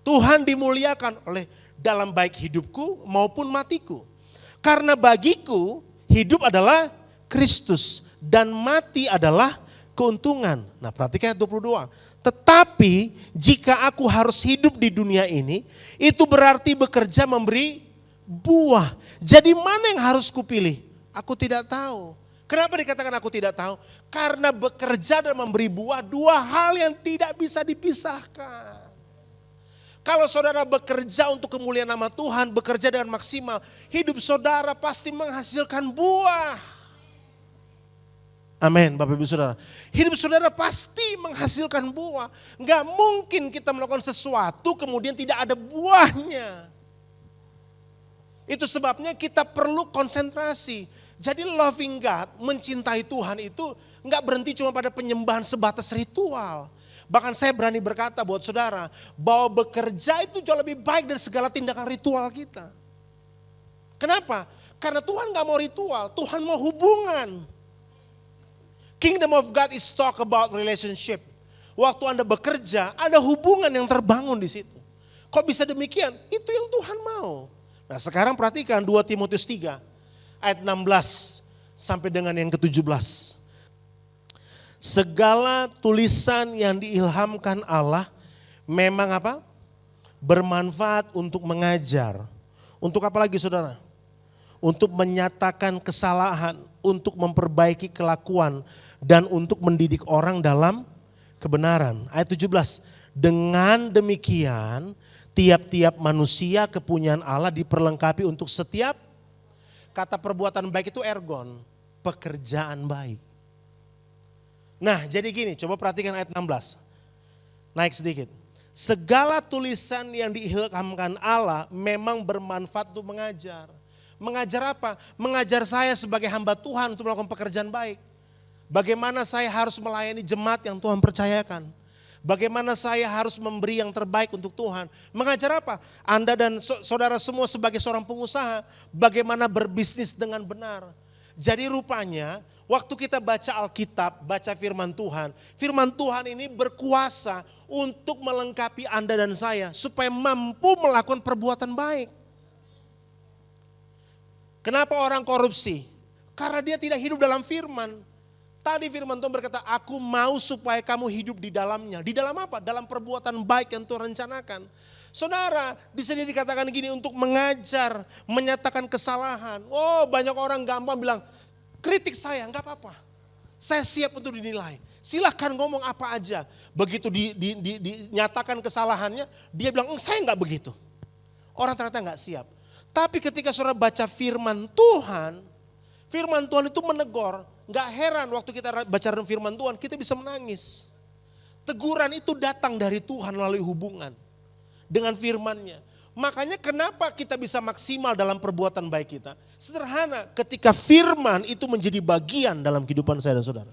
Tuhan dimuliakan oleh dalam baik hidupku maupun matiku. Karena bagiku hidup adalah Kristus dan mati adalah keuntungan. Nah perhatikan ayat 22. Tetapi jika aku harus hidup di dunia ini, itu berarti bekerja memberi buah. Jadi mana yang harus kupilih? Aku tidak tahu. Kenapa dikatakan aku tidak tahu? Karena bekerja dan memberi buah 2 hal yang tidak bisa dipisahkan. Kalau saudara bekerja untuk kemuliaan nama Tuhan, bekerja dengan maksimal, hidup saudara pasti menghasilkan buah. Amin, Bapak Ibu Saudara. Hidup saudara pasti menghasilkan buah. Enggak mungkin kita melakukan sesuatu kemudian tidak ada buahnya. Itu sebabnya kita perlu konsentrasi. Jadi loving God, mencintai Tuhan itu enggak berhenti cuma pada penyembahan sebatas ritual. Bahkan saya berani berkata buat saudara, bahwa bekerja itu jauh lebih baik dari segala tindakan ritual kita. Kenapa? Karena Tuhan gak mau ritual, Tuhan mau hubungan. Kingdom of God is talk about relationship. Waktu Anda bekerja, ada hubungan yang terbangun di situ. Kok bisa demikian? Itu yang Tuhan mau. Nah sekarang perhatikan 2 Timotius 3 ayat 16 sampai dengan yang ke-17. Segala tulisan yang diilhamkan Allah memang apa? Bermanfaat untuk mengajar. Untuk apa lagi saudara? Untuk menyatakan kesalahan, untuk memperbaiki kelakuan, dan untuk mendidik orang dalam kebenaran. Ayat 17, dengan demikian tiap-tiap manusia kepunyaan Allah diperlengkapi untuk setiap, kata perbuatan baik itu ergon, pekerjaan baik. Nah jadi gini, coba perhatikan ayat 16. Naik sedikit. Segala tulisan yang diilhamkan Allah memang bermanfaat untuk mengajar. Mengajar apa? Mengajar saya sebagai hamba Tuhan untuk melakukan pekerjaan baik. Bagaimana saya harus melayani jemaat yang Tuhan percayakan. Bagaimana saya harus memberi yang terbaik untuk Tuhan. Mengajar apa? Anda dan saudara semua sebagai seorang pengusaha, bagaimana berbisnis dengan benar. Jadi rupanya waktu kita baca Alkitab, baca firman Tuhan ini berkuasa untuk melengkapi Anda dan saya supaya mampu melakukan perbuatan baik. Kenapa orang korupsi? Karena dia tidak hidup dalam firman. Tadi firman Tuhan berkata, aku mau supaya kamu hidup di dalamnya. Di dalam apa? Dalam perbuatan baik yang Tuhan rencanakan. Saudara, di sini dikatakan gini, untuk mengajar, menyatakan kesalahan. Oh, banyak orang gampang bilang, kritik saya, enggak apa-apa. Saya siap untuk dinilai. Silahkan ngomong apa aja. Begitu dinyatakan kesalahannya, dia bilang, saya enggak begitu. Orang ternyata enggak siap. Tapi ketika saudara baca firman Tuhan itu menegur. Enggak heran waktu kita baca firman Tuhan, kita bisa menangis. Teguran itu datang dari Tuhan melalui hubungan dengan firman-Nya. Makanya kenapa kita bisa maksimal dalam perbuatan baik kita? Sederhana, ketika firman itu menjadi bagian dalam kehidupan saya dan saudara.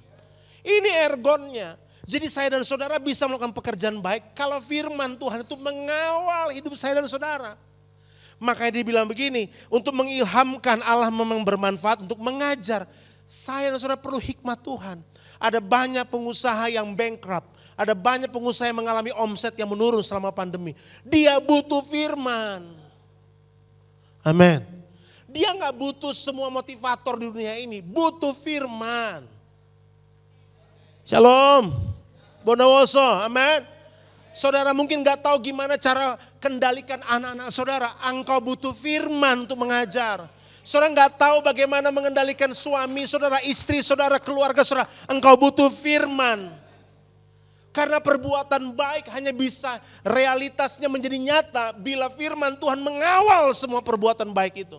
Ini ergonnya. Jadi saya dan saudara bisa melakukan pekerjaan baik kalau firman Tuhan itu mengawal hidup saya dan saudara. Makanya dia bilang begini, untuk mengilhamkan Allah memang bermanfaat untuk mengajar. Saya dan saudara perlu hikmat Tuhan. Ada banyak pengusaha yang bankrupt. Ada banyak pengusaha yang mengalami omset yang menurun selama pandemi. Dia butuh firman. Amin. Dia gak butuh semua motivator di dunia ini. Butuh firman. Shalom. Bondowoso. Amin. Saudara mungkin gak tahu gimana cara kendalikan anak-anak saudara. Engkau butuh firman untuk mengajar. Saudara gak tahu bagaimana mengendalikan suami, saudara, istri, saudara, keluarga saudara. Engkau butuh firman. Karena perbuatan baik hanya bisa realitasnya menjadi nyata bila firman Tuhan mengawal semua perbuatan baik itu.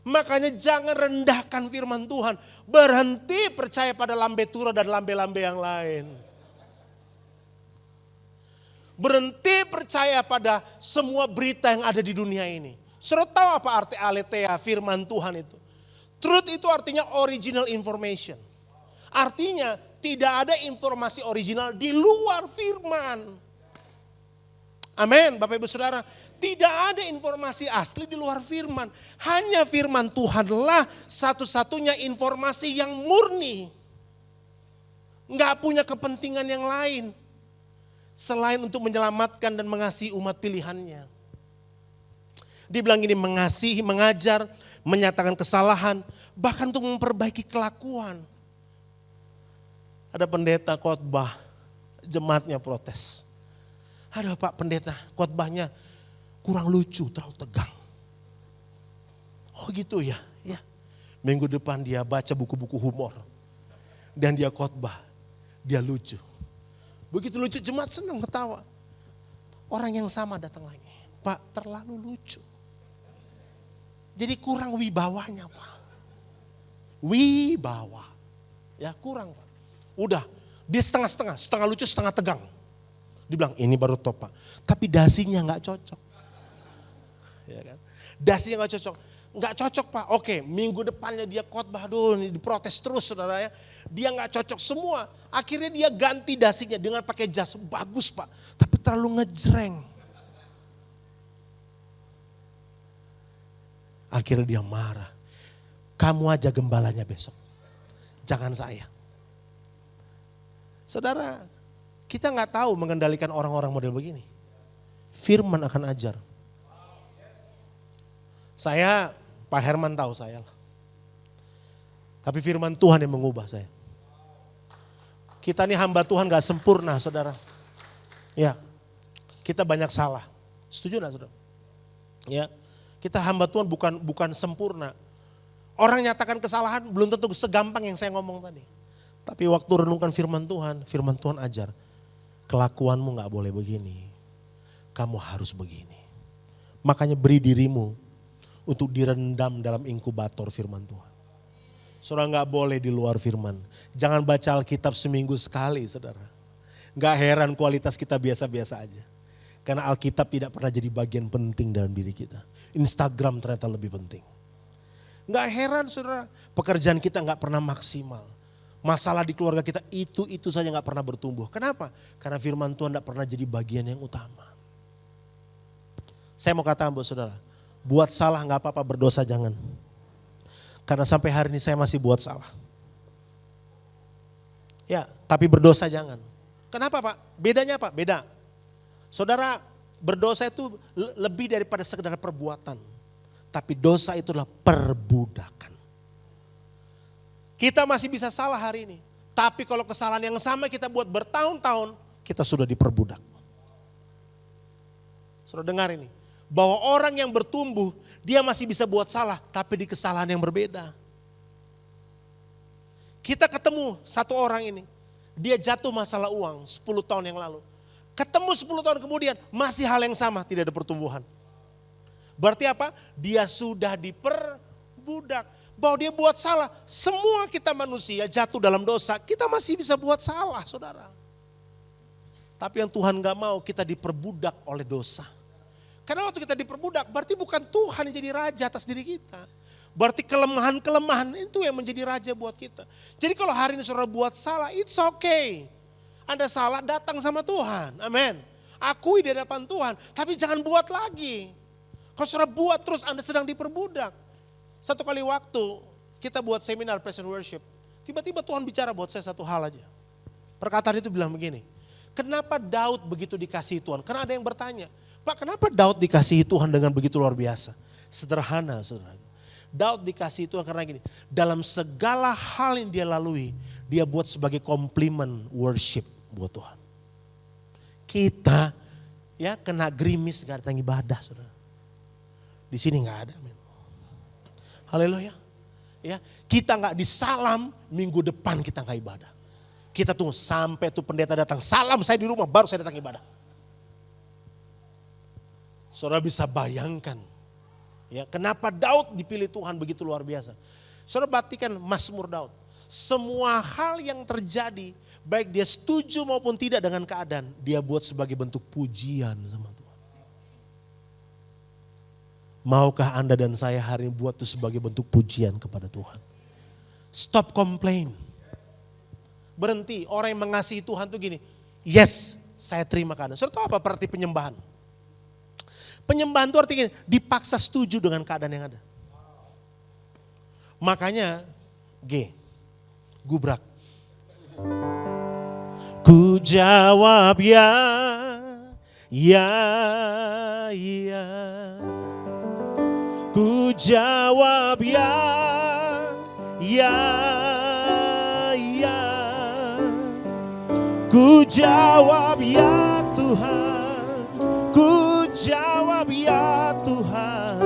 Makanya jangan rendahkan firman Tuhan. Berhenti percaya pada lambe tura dan lambe-lambe yang lain. Berhenti percaya pada semua berita yang ada di dunia ini. Saudara tahu apa arti aletheia, firman Tuhan itu? Truth itu artinya original information. Artinya tidak ada informasi original di luar firman. Amin, Bapak Ibu Saudara. Tidak ada informasi asli di luar firman. Hanya firman Tuhanlah satu-satunya informasi yang murni. Enggak punya kepentingan yang lain. Selain untuk menyelamatkan dan mengasihi umat pilihannya. Dibilang gini, mengasihi, mengajar, menyatakan kesalahan, bahkan untuk memperbaiki kelakuan. Ada pendeta khotbah, jemaatnya protes. Ada Pak pendeta, khotbahnya kurang lucu, terlalu tegang. Oh gitu ya, ya. Minggu depan dia baca buku-buku humor. Dan dia khotbah, dia lucu. Begitu lucu jemaat senang ketawa. Orang yang sama datang lagi. Pak, terlalu lucu. Jadi kurang wibawanya, Pak. Wibawa. Ya kurang, Pak. Udah, dia setengah-setengah, setengah lucu, setengah tegang. Dibilang ini baru top, Pak. Tapi dasinya nggak cocok. Ya kan? Dasinya nggak cocok. Nggak cocok, Pak. Oke, minggu depannya dia khotbah, aduh ini diprotes terus saudara ya. Dia nggak cocok semua. Akhirnya dia ganti dasinya dengan pakai jas. Bagus, Pak. Tapi terlalu ngejreng. Akhirnya dia marah. Kamu aja gembalanya besok. Jangan saya. Saudara, kita nggak tahu mengendalikan orang-orang model begini. Firman akan ajar. Saya, Pak Herman tahu saya lah. Tapi firman Tuhan yang mengubah saya. Kita ini hamba Tuhan gak sempurna, saudara. Ya, kita banyak salah. Setuju gak, saudara? Ya, kita hamba Tuhan bukan sempurna. Orang nyatakan kesalahan belum tentu segampang yang saya ngomong tadi. Tapi waktu renungkan firman Tuhan ajar. Kelakuanmu gak boleh begini. Kamu harus begini. Makanya beri dirimu untuk direndam dalam inkubator firman Tuhan. Saudara gak boleh di luar firman. Jangan baca Alkitab seminggu sekali, saudara. Gak heran kualitas kita biasa-biasa aja. Karena Alkitab tidak pernah jadi bagian penting dalam diri kita. Instagram ternyata lebih penting. Gak heran, saudara. Pekerjaan kita gak pernah maksimal. Masalah di keluarga kita itu saja gak pernah bertumbuh. Kenapa? Karena firman Tuhan gak pernah jadi bagian yang utama. Saya mau katakan buat saudara. Buat salah gak apa-apa, berdosa jangan. Karena sampai hari ini saya masih buat salah. Ya, tapi berdosa jangan. Kenapa, Pak? Bedanya apa? Beda. Saudara, berdosa itu lebih daripada sekedar perbuatan. Tapi dosa itu adalah perbudakan. Kita masih bisa salah hari ini. Tapi kalau kesalahan yang sama kita buat bertahun-tahun, kita sudah diperbudak. Saudara dengar ini. Bahwa orang yang bertumbuh, dia masih bisa buat salah, tapi di kesalahan yang berbeda. Kita ketemu satu orang ini, dia jatuh masalah uang 10 tahun yang lalu. Ketemu 10 tahun kemudian, masih hal yang sama, tidak ada pertumbuhan. Berarti apa? Dia sudah diperbudak. Bahwa dia buat salah, semua kita manusia jatuh dalam dosa, kita masih bisa buat salah, saudara. Tapi yang Tuhan gak mau, kita diperbudak oleh dosa. Karena waktu kita diperbudak, berarti bukan Tuhan yang jadi raja atas diri kita. Berarti kelemahan-kelemahan itu yang menjadi raja buat kita. Jadi kalau hari ini saudara buat salah, it's okay. Anda salah, datang sama Tuhan. Amin. Akui di hadapan Tuhan, tapi jangan buat lagi. Kalau saudara buat terus, Anda sedang diperbudak. Satu kali waktu, kita buat seminar Praise and Worship. Tiba-tiba Tuhan bicara buat saya satu hal aja. Perkataan itu bilang begini, kenapa Daud begitu dikasihi Tuhan? Karena ada yang bertanya, Pak, kenapa Daud dikasihi Tuhan dengan begitu luar biasa? Sederhana, saudara. Daud dikasihi Tuhan karena gini, dalam segala hal yang dia lalui, dia buat sebagai komplimen worship buat Tuhan. Kita ya kena gerimis gak datang ibadah, saudara. Di sini gak ada, men. Haleluya. Ya, kita gak disalam, minggu depan kita gak ibadah. Kita tunggu sampai tuh pendeta datang, salam saya di rumah, baru saya datang ibadah. Saudara bisa bayangkan, ya kenapa Daud dipilih Tuhan begitu luar biasa. Saudara perhatikan Mazmur Daud. Semua hal yang terjadi, baik dia setuju maupun tidak dengan keadaan, dia buat sebagai bentuk pujian sama Tuhan. Maukah Anda dan saya hari ini buat itu sebagai bentuk pujian kepada Tuhan? Stop complain. Berhenti, orang yang mengasihi Tuhan tuh gini, yes saya terima keadaan. Saudara tahu apa berarti penyembahan? Penyembahan itu artinya dipaksa setuju dengan keadaan yang ada. Makanya gubrak. Ku jawab ya, ya. Ku jawab ya, ya. Ku jawab ya Tuhan. Ku jawab ya Tuhan,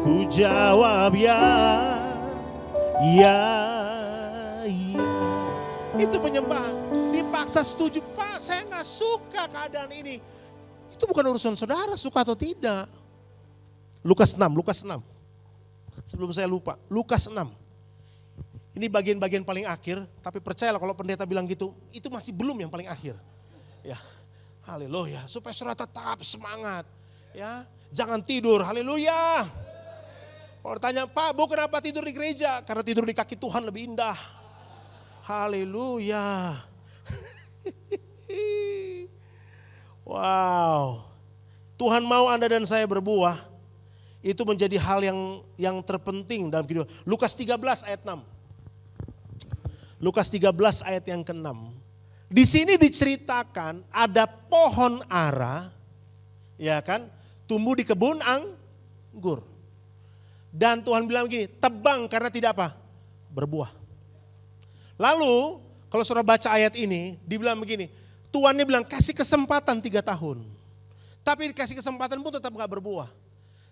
ku jawab ya, ya, ya. Itu penyembahan, dipaksa setuju, Pak saya gak suka keadaan ini. Itu bukan urusan saudara suka atau tidak. Lukas 6. Sebelum saya lupa, Lukas 6. Ini bagian-bagian paling akhir, tapi percayalah kalau pendeta bilang gitu, itu masih belum yang paling akhir. Ya, haleluya, supaya saudara tetap semangat. Ya, jangan tidur, haleluya. Kalau tanya, Pak, Bu kenapa tidur di gereja? Karena tidur di kaki Tuhan lebih indah. Haleluya. Wow. Tuhan mau Anda dan saya berbuah. Itu menjadi hal yang terpenting dalam kehidupan. Lukas 13 ayat 6. Lukas 13 ayat yang ke-6. Di sini diceritakan ada pohon ara, ya kan, tumbuh di kebun anggur. Dan Tuhan bilang begini, tebang karena tidak apa? Berbuah. Lalu kalau saudara baca ayat ini, dibilang begini, Tuannya bilang kasih kesempatan 3 tahun. Tapi dikasih kesempatan pun tetap gak berbuah.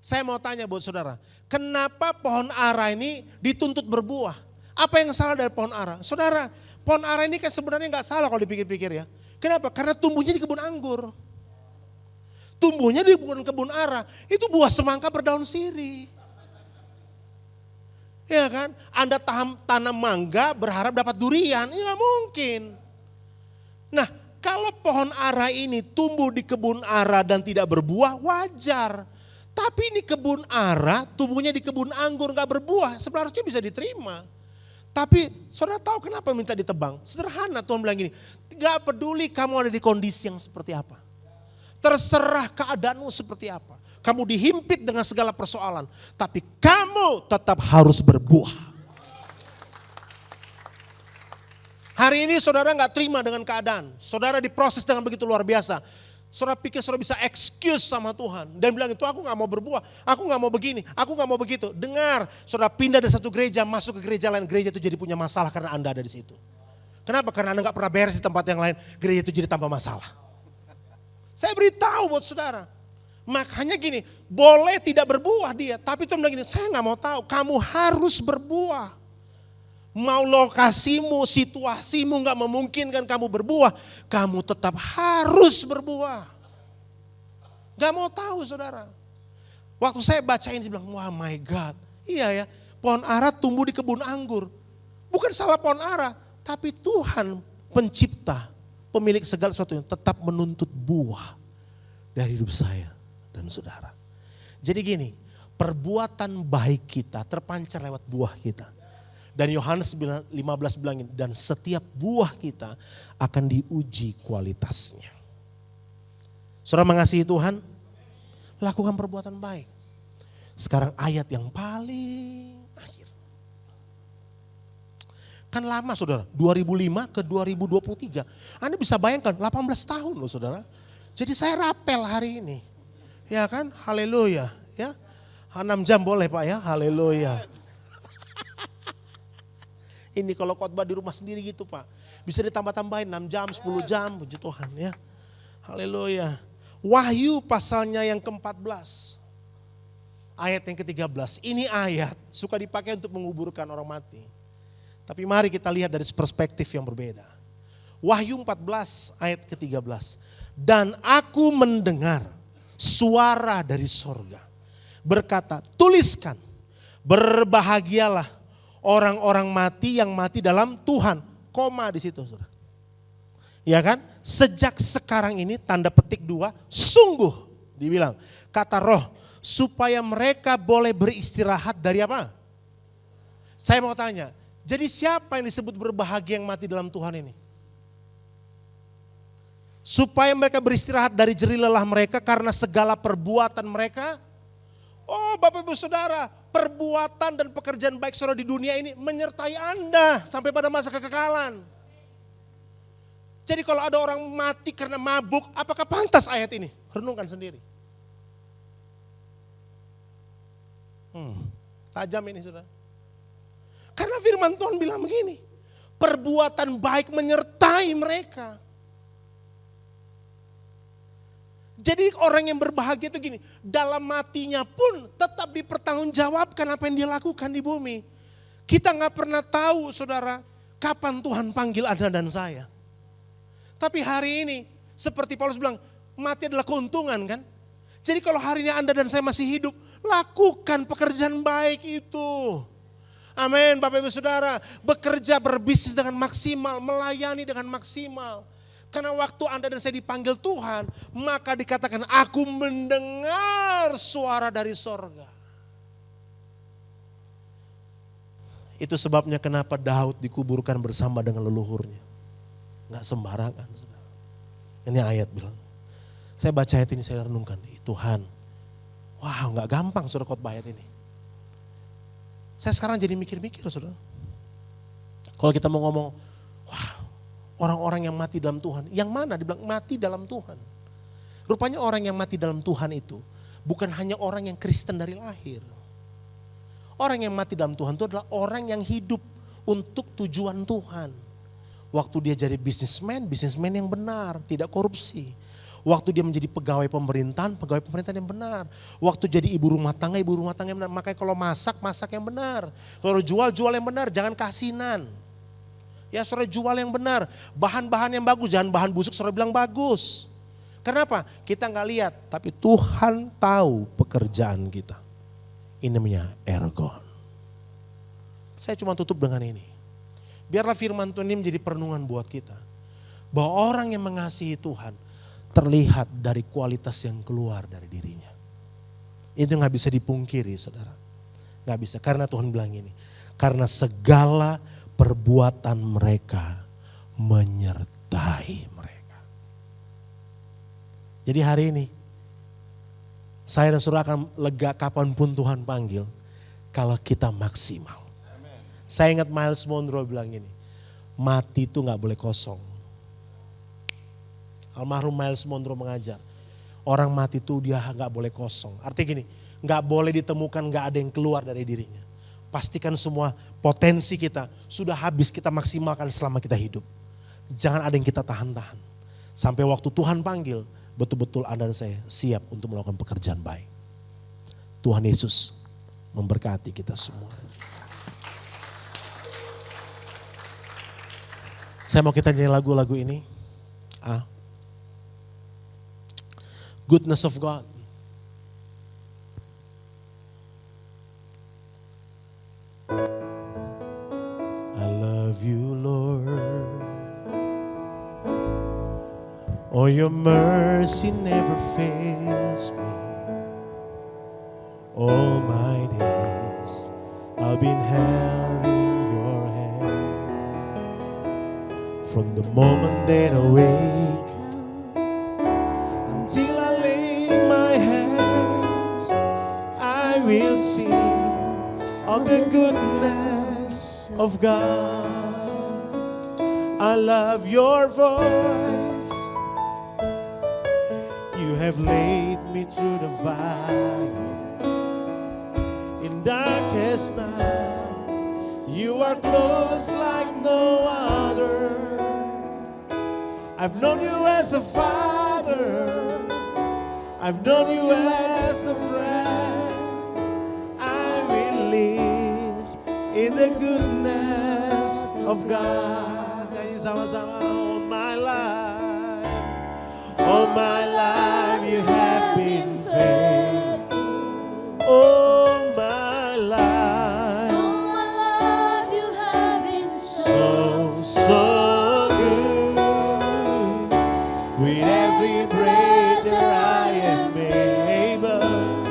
Saya mau tanya buat saudara, kenapa pohon ara ini dituntut berbuah? Apa yang salah dari pohon ara? Saudara, pohon ara ini kan sebenarnya gak salah kalau dipikir-pikir ya. Kenapa? Karena tumbuhnya di kebun anggur. Tumbuhnya di kebun ara, itu buah semangka berdaun sirih. Ya kan? Anda tanam mangga berharap dapat durian, ya gak mungkin. Nah, kalau pohon ara ini tumbuh di kebun ara dan tidak berbuah, wajar. Tapi ini kebun ara, tumbuhnya di kebun anggur gak berbuah, sebenarnya bisa diterima. Tapi saudara tahu kenapa minta ditebang? Sederhana, Tuhan bilang gini, gak peduli kamu ada di kondisi yang seperti apa. Terserah keadaanmu seperti apa. Kamu dihimpit dengan segala persoalan, tapi kamu tetap harus berbuah. Hari ini saudara gak terima dengan keadaan. Saudara diproses dengan begitu luar biasa. Saudara pikir saudara bisa excuse sama Tuhan. Dan bilang itu aku gak mau berbuah, aku gak mau begini, aku gak mau begitu. Dengar, saudara pindah dari satu gereja masuk ke gereja lain. Gereja itu jadi punya masalah karena Anda ada di situ. Kenapa? Karena Anda gak pernah beres di tempat yang lain. Gereja itu jadi tambah masalah. Saya beritahu buat saudara. Makanya gini, boleh tidak berbuah dia. Tapi Tuhan bilang gini, saya gak mau tahu. Kamu harus berbuah. Mau lokasimu, situasimu gak memungkinkan kamu berbuah, kamu tetap harus berbuah. Gak mau tahu saudara. Waktu saya baca ini, bilang, wah my God. Iya ya, pohon ara tumbuh di kebun anggur. Bukan salah pohon ara, tapi Tuhan pencipta, pemilik segala sesuatu yang tetap menuntut buah dari hidup saya dan saudara. Jadi gini, perbuatan baik kita terpancar lewat buah kita. Dan Yohanes 15 bilangin, dan setiap buah kita akan diuji kualitasnya. Saudara mengasihi Tuhan, lakukan perbuatan baik. Sekarang ayat yang paling akhir. Kan lama saudara, 2005 ke 2023. Anda bisa bayangkan 18 tahun loh saudara. Jadi saya rapel hari ini. Ya kan, haleluya. Ya, 6 jam boleh Pak ya, haleluya. Ini kalau khotbah di rumah sendiri gitu Pak. Bisa ditambah-tambahin 6 jam, 10 jam, puji Tuhan ya. Haleluya. Wahyu pasalnya yang ke-14. Ayat yang ke-13. Ini ayat suka dipakai untuk menguburkan orang mati. Tapi mari kita lihat dari perspektif yang berbeda. Wahyu 14 ayat ke-13. Dan aku mendengar suara dari sorga. Berkata, tuliskan, berbahagialah orang-orang mati yang mati dalam Tuhan. Koma di situ saudara. Ya kan? Sejak sekarang ini tanda petik 2, sungguh dibilang. Kata roh, supaya mereka boleh beristirahat dari apa? Saya mau tanya, jadi siapa yang disebut berbahagia yang mati dalam Tuhan ini? Supaya mereka beristirahat dari jerih lelah mereka karena segala perbuatan mereka. Oh Bapak Ibu Saudara, perbuatan dan pekerjaan baik saudara di dunia ini menyertai Anda sampai pada masa kekekalan. Jadi kalau ada orang mati karena mabuk, apakah pantas ayat ini? Renungkan sendiri. Tajam ini saudara. Karena firman Tuhan bilang begini, perbuatan baik menyertai mereka. Jadi orang yang berbahagia itu gini, dalam matinya pun tetap dipertanggungjawabkan apa yang dia lakukan di bumi. Kita gak pernah tahu saudara, kapan Tuhan panggil Anda dan saya. Tapi hari ini, seperti Paulus bilang, Mati adalah keuntungan kan? Jadi kalau hari ini Anda dan saya masih hidup, lakukan pekerjaan baik itu. Amin, Bapak Ibu Saudara. Bekerja, berbisnis dengan maksimal, melayani dengan maksimal. Karena waktu Anda dan saya dipanggil Tuhan, maka dikatakan aku mendengar suara dari sorga. Itu sebabnya kenapa Daud dikuburkan bersama dengan leluhurnya. Gak sembarangan, saudara. Ini ayat bilang. Saya baca ayat ini, saya renungkan. Tuhan, wow gak gampang saudara khotbah ayat ini. Saya sekarang jadi mikir-mikir saudara. Kalau kita mau ngomong, wah orang-orang yang mati dalam Tuhan. Yang mana dibilang mati dalam Tuhan. Rupanya orang yang mati dalam Tuhan itu bukan hanya orang yang Kristen dari lahir. Orang yang mati dalam Tuhan itu adalah orang yang hidup untuk tujuan Tuhan. Waktu dia jadi bisnismen yang benar, tidak korupsi. Waktu dia menjadi pegawai pemerintahan yang benar. Waktu jadi ibu rumah tangga yang benar. Makanya kalau masak yang benar. Kalau jual yang benar, jangan kasinan. Ya saudara jual yang benar. Bahan-bahan yang bagus, jangan bahan busuk saudara bilang bagus. Kenapa? Kita nggak lihat, tapi Tuhan tahu pekerjaan kita. Ini namanya ergon. Saya cuma tutup dengan ini. Biarlah firman Tuhan ini menjadi perenungan buat kita. Bahwa orang yang mengasihi Tuhan terlihat dari kualitas yang keluar dari dirinya. Itu gak bisa dipungkiri saudara. Gak bisa, karena Tuhan bilang ini. Karena segala perbuatan mereka menyertai mereka. Jadi hari ini, saya dan saudara akan lega kapanpun Tuhan panggil. Kalau kita maksimal. Saya ingat Miles Monroe bilang ini. Mati itu gak boleh kosong. Almarhum Miles Monroe mengajar. Orang mati itu dia gak boleh kosong. Artinya gini, gak boleh ditemukan gak ada yang keluar dari dirinya. Pastikan semua potensi kita sudah habis kita maksimalkan selama kita hidup. Jangan ada yang kita tahan-tahan. Sampai waktu Tuhan panggil, betul-betul Anda dan saya siap untuk melakukan pekerjaan baik. Tuhan Yesus memberkati kita semua. Saya mau kita nyanyi lagu-lagu ini. Goodness of God. I love you, Lord. Oh, your mercy never fails me. All my days I've been held in your hand. From the moment that I wake until I will sing of the goodness of God. I love your voice. You have laid me through the valley. In darkest night, you are close like no other. I've known you as a father. I've known you as a friend. In the goodness of God. Nyanyi sama-sama. All my life you have been faithful. All my life
you have been
so good. With every breath that I am able,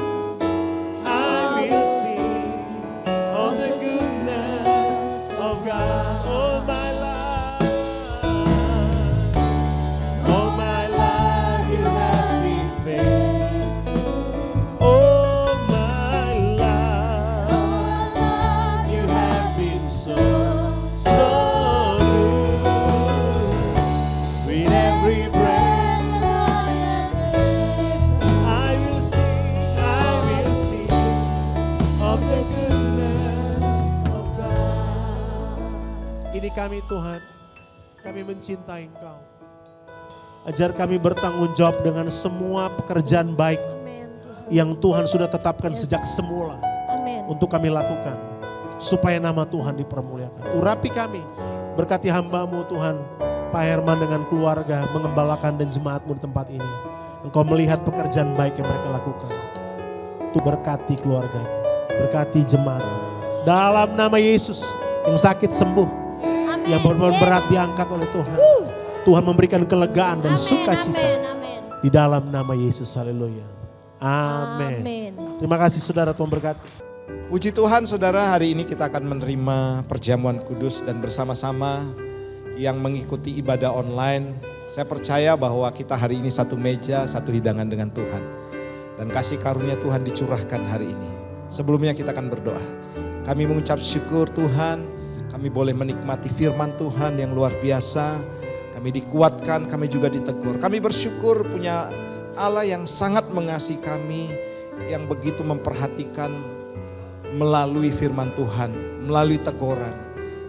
I will sing of the goodness of God. All my life you have been faithful. All my life you have been so good. With every breath I will sing of the goodness of God. Ini kami Tuhan, kami mencintai Engkau. Ajar kami bertanggung jawab dengan semua pekerjaan baik
Amin, Tuhan.
yang Tuhan sudah tetapkan sejak semula
Amin.
untuk kami lakukan. Supaya nama Tuhan dipermuliakan. Urapi kami, berkati hamba-Mu Tuhan, Pak Herman dengan keluarga, mengembalakan dan jemaat-Mu di tempat ini. Engkau melihat pekerjaan baik yang mereka lakukan. Tuh berkati keluarganya, berkati jemaatnya. Dalam nama Yesus, yang sakit sembuh,
Amin.
yang berat diangkat oleh Tuhan. Tuhan memberikan kelegaan dan sukacita.
Amin.
Di dalam nama Yesus, haleluya. Amin.
Amin.
Terima kasih saudara, Tuhan berkati.
Puji Tuhan saudara, hari ini kita akan menerima perjamuan kudus dan bersama-sama yang mengikuti ibadah online. Saya percaya bahwa kita hari ini satu meja, satu hidangan dengan Tuhan. Dan kasih karunia Tuhan dicurahkan hari ini. Sebelumnya kita akan berdoa. Kami mengucap syukur Tuhan, kami boleh menikmati firman Tuhan yang luar biasa. Kami dikuatkan, kami juga ditegur. Kami bersyukur punya Allah yang sangat mengasihi kami, yang begitu memperhatikan melalui firman Tuhan, melalui teguran,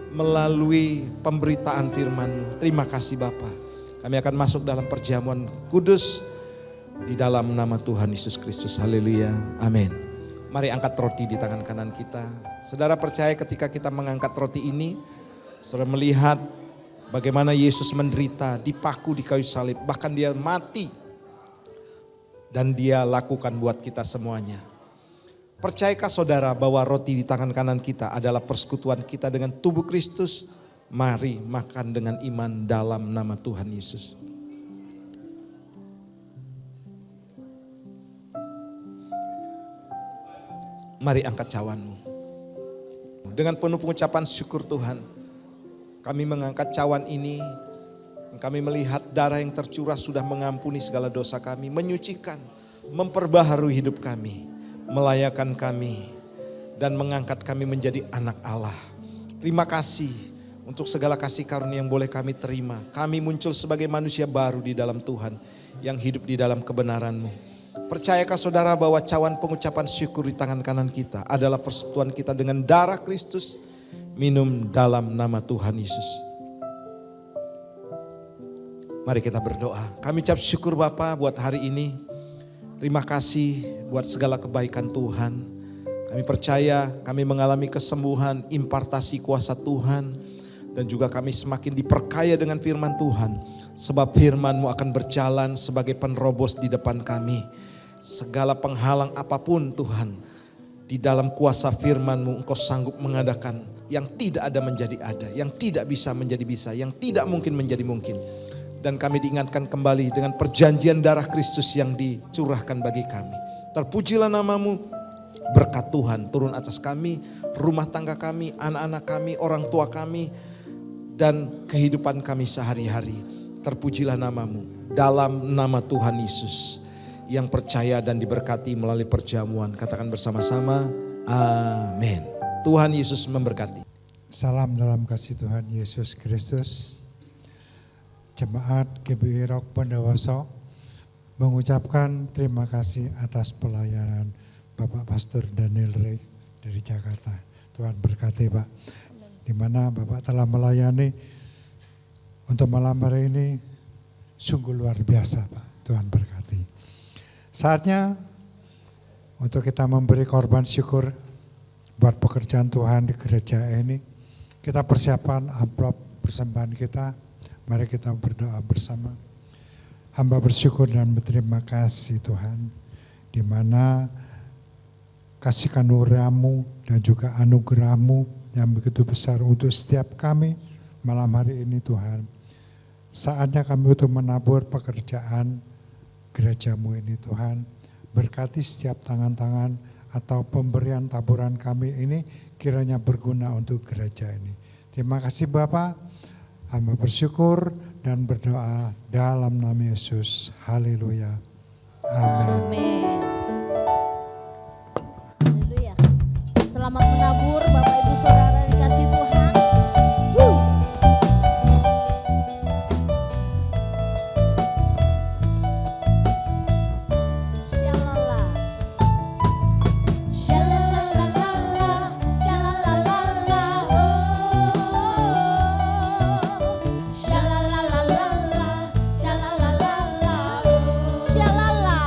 melalui pemberitaan firman-Mu. Terima kasih Bapa. Kami akan masuk dalam perjamuan kudus di dalam nama Tuhan Yesus Kristus. Haleluya. Amin. Mari angkat roti di tangan kanan kita. Saudara percaya ketika kita mengangkat roti ini, saudara melihat bagaimana Yesus menderita, dipaku di kayu salib, bahkan dia mati. Dan dia lakukan buat kita semuanya. Percayakah saudara bahwa roti di tangan kanan kita adalah persekutuan kita dengan tubuh Kristus? Mari makan dengan iman dalam nama Tuhan Yesus. Mari angkat cawanmu. Dengan penuh pengucapan syukur Tuhan, kami mengangkat cawan ini. Kami melihat darah yang tercurah sudah mengampuni segala dosa kami, menyucikan, memperbaharui hidup kami, melayakan kami, dan mengangkat kami menjadi anak Allah. Terima kasih untuk segala kasih karunia yang boleh kami terima. Kami muncul sebagai manusia baru di dalam Tuhan, yang hidup di dalam kebenaran-Mu. Percayakah saudara bahwa cawan pengucapan syukur di tangan kanan kita adalah persekutuan kita dengan darah Kristus? Minum dalam nama Tuhan Yesus. Mari kita berdoa. Kami ucap syukur Bapa buat hari ini. Terima kasih buat segala kebaikan Tuhan. Kami percaya kami mengalami kesembuhan, impartasi kuasa Tuhan. Dan juga kami semakin diperkaya dengan firman Tuhan. Sebab firman-Mu akan berjalan sebagai penerobos di depan kami. Segala penghalang apapun Tuhan. Di dalam kuasa firman-Mu Engkau sanggup mengadakan. Yang tidak ada menjadi ada. Yang tidak bisa menjadi bisa. Yang tidak mungkin menjadi mungkin. Dan kami diingatkan kembali dengan perjanjian darah Kristus yang dicurahkan bagi kami. Terpujilah nama-Mu, berkat Tuhan turun atas kami, rumah tangga kami, anak-anak kami, orang tua kami, dan kehidupan kami sehari-hari. Terpujilah nama-Mu dalam nama Tuhan Yesus yang percaya dan diberkati melalui perjamuan. Katakan bersama-sama, amin. Tuhan Yesus memberkati.
Salam dalam kasih Tuhan Yesus Kristus. Jemaat GBI Rock Bondowoso mengucapkan terima kasih atas pelayanan Bapak Pastor Daniel Ray dari Jakarta. Tuhan berkati Pak. Di mana Bapak telah melayani untuk malam hari ini sungguh luar biasa Pak. Tuhan berkati. Saatnya untuk kita memberi korban syukur buat pekerjaan Tuhan di gereja ini. Kita persiapan amplop persembahan kita. Mari kita berdoa bersama. Hamba bersyukur dan berterima kasih Tuhan. Di mana kasih karunia-Mu dan juga anugerah-Mu yang begitu besar untuk setiap kami malam hari ini Tuhan. Saatnya kami untuk menabur pekerjaan gereja-Mu ini Tuhan. Berkati setiap tangan-tangan atau pemberian taburan kami ini kiranya berguna untuk gereja ini. Terima kasih Bapak. Hamba bersyukur dan berdoa dalam nama Yesus. Haleluya. Amin.
Amin. Haleluya. Selamat menabur Bapak Ibu Saudara dikasih Tuhan. Shalala. Shalalalala. Shalalalala. Shalalalala. Shalalalala. Shalala.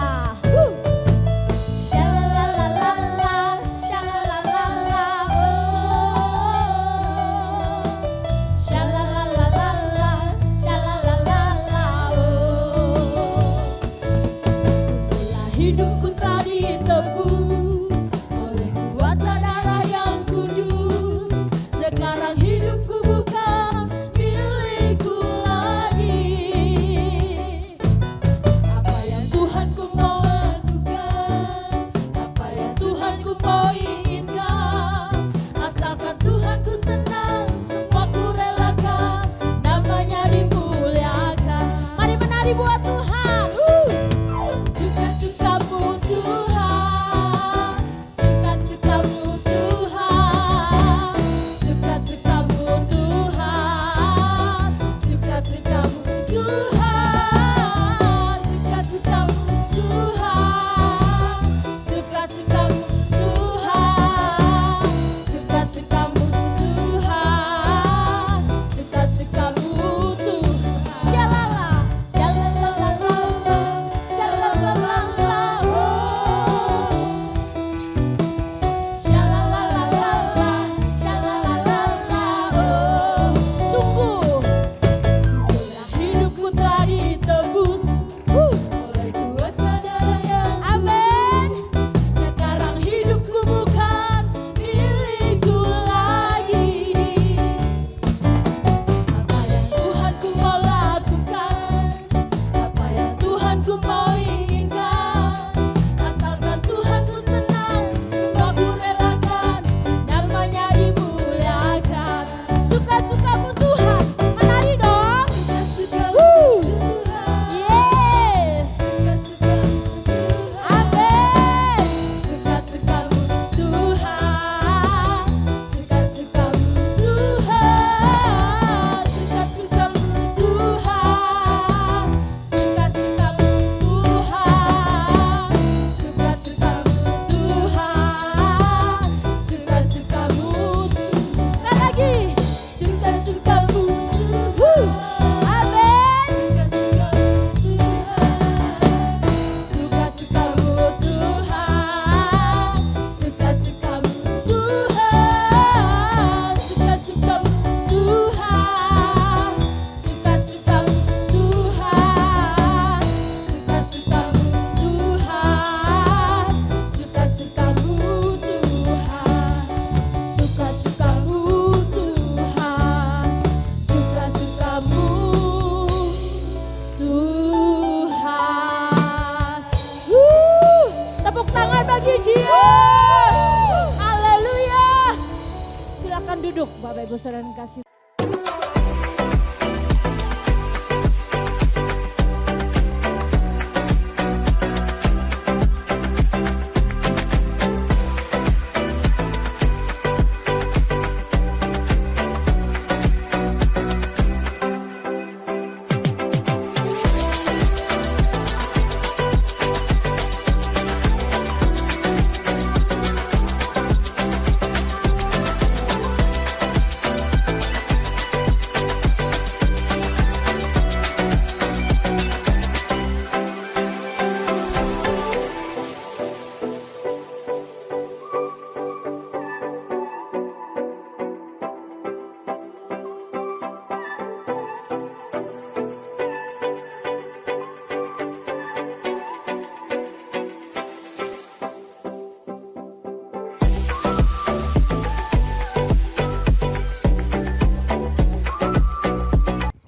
Silakan duduk Bapak Ibu Saudara yang kasih.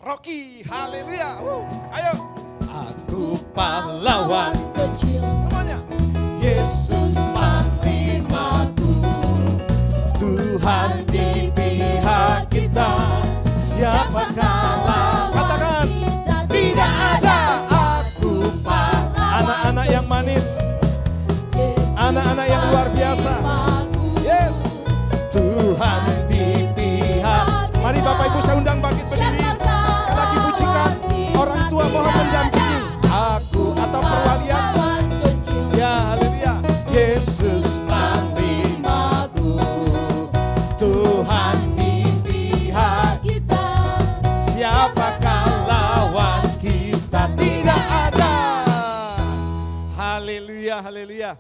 Rocky, haleluya. Ayo. Aku pahlawan
Kecil.
semuanya. Yesus panglamaku, Tuhan di pihak kita. Siapakah lawan? Katakan, tidak ada. Aku pahlawan. Anak-anak yang manis, anak-anak yang luar biasa. Yes, Tuhan di pihak. Mari Bapak Ibu saya undang bangkit berdiri. Sekali lagi pujikan. Orang tua mohon mendampingi. Aku atau perwalian. Ya haleluya. Yesus panglamaku, Tuhan di pihak kita. Siapakah lawan kita? Tidak ada. Haleluya, haleluya.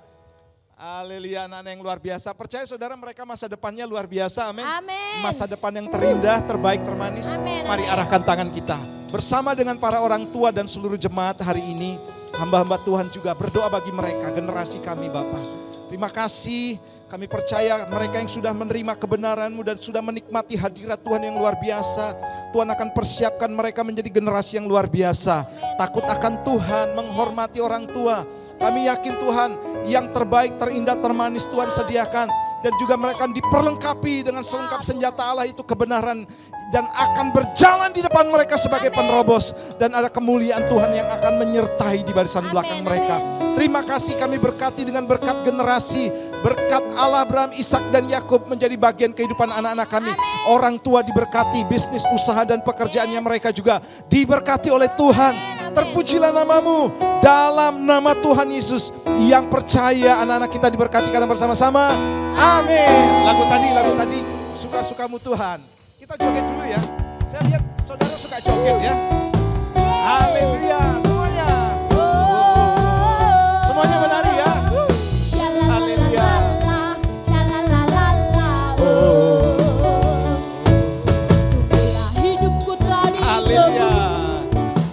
Haleluya, anak-anak yang luar biasa. Percaya saudara mereka masa depannya luar biasa, amin.
Amin.
Masa depan yang terindah, terbaik, termanis.
Amin,
Mari
amin.
arahkan tangan kita. Bersama dengan para orang tua dan seluruh jemaat hari ini, hamba-hamba Tuhan juga berdoa bagi mereka, generasi kami Bapak. Terima kasih, kami percaya mereka yang sudah menerima kebenaran-Mu dan sudah menikmati hadirat Tuhan yang luar biasa. Tuhan akan persiapkan mereka menjadi generasi yang luar biasa. Takut akan Tuhan, menghormati orang tua. Kami yakin Tuhan yang terbaik, terindah, termanis Tuhan sediakan. Dan juga mereka diperlengkapi dengan selengkap senjata Allah itu kebenaran. Dan akan berjalan di depan mereka sebagai penerobos. Dan ada kemuliaan Tuhan yang akan menyertai di barisan belakang mereka. Terima kasih kami berkati dengan berkat generasi. Berkat Allah, Abraham, Ishak dan Yakub menjadi bagian kehidupan anak-anak kami. Orang tua diberkati, bisnis, usaha dan pekerjaannya mereka juga diberkati oleh Tuhan. Terpujilah namamu dalam nama Tuhan Yesus. Yang percaya anak-anak kita diberkati karena bersama-sama. Amin. Lagu tadi, suka-sukamu Tuhan. Kita joget dulu ya. Saya lihat saudara suka joget ya. Haleluya, semuanya. Semuanya menari ya. Haleluya.
Hidupku telah
Haleluya.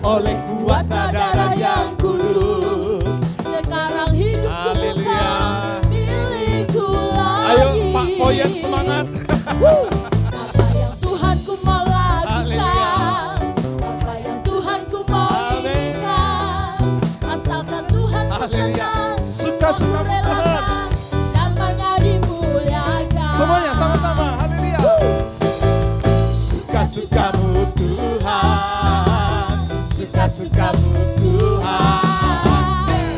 Oleh kuasa darah yang kudus.
Sekarang hidupku
Haleluya.
bukan milikku lagi.
Ayo Pak Poyen semangat.
Apa yang Tuhanku mau
Haleluya.
lakukan, apa yang Tuhanku mau
Amin.
berikan, asalkan Tuhan
Haleluya.
berkenan,
Suka-sukamu
aku relakan, namanya dimuliakan.
Semuanya sama-sama. Haleluya. Suka-sukamu Tuhan. Suka-sukamu Tuhan.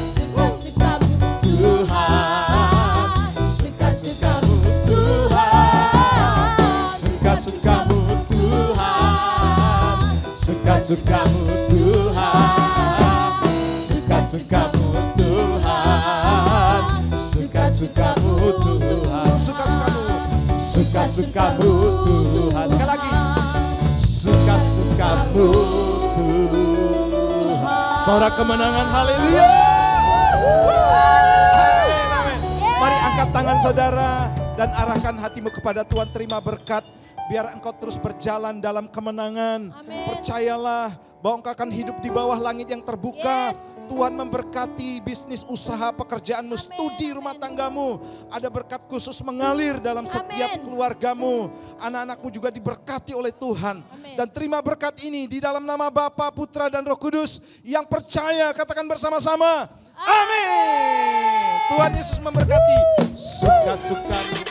Suka-sukamu
Tuhan. Suka-sukamu Tuhan. Suka-sukamu Tuhan. Suka-sukamu Tuhan. Suka-sukamu Tuhan. Suka-sukamu Tuhan. Suka-sukamu. Suka-sukamu Tuhan. Sekali lagi. Suka-sukamu Tuhan. Suara kemenangan, haleluya. Amin, amin. Mari angkat tangan saudara dan arahkan hatimu kepada Tuhan. Terima berkat. Biar engkau terus berjalan dalam kemenangan.
Amin.
Percayalah bahwa engkau akan hidup di bawah langit yang terbuka.
Yes.
Tuhan memberkati bisnis, usaha, pekerjaanmu, studi rumah tanggamu. Ada berkat khusus mengalir dalam setiap
Amin.
keluargamu. Anak-anakmu juga diberkati oleh Tuhan.
Amin.
Dan terima berkat ini di dalam nama Bapa, Putra dan Roh Kudus. Yang percaya katakan bersama-sama. Amin. Tuhan Yesus memberkati. Suka-sukamu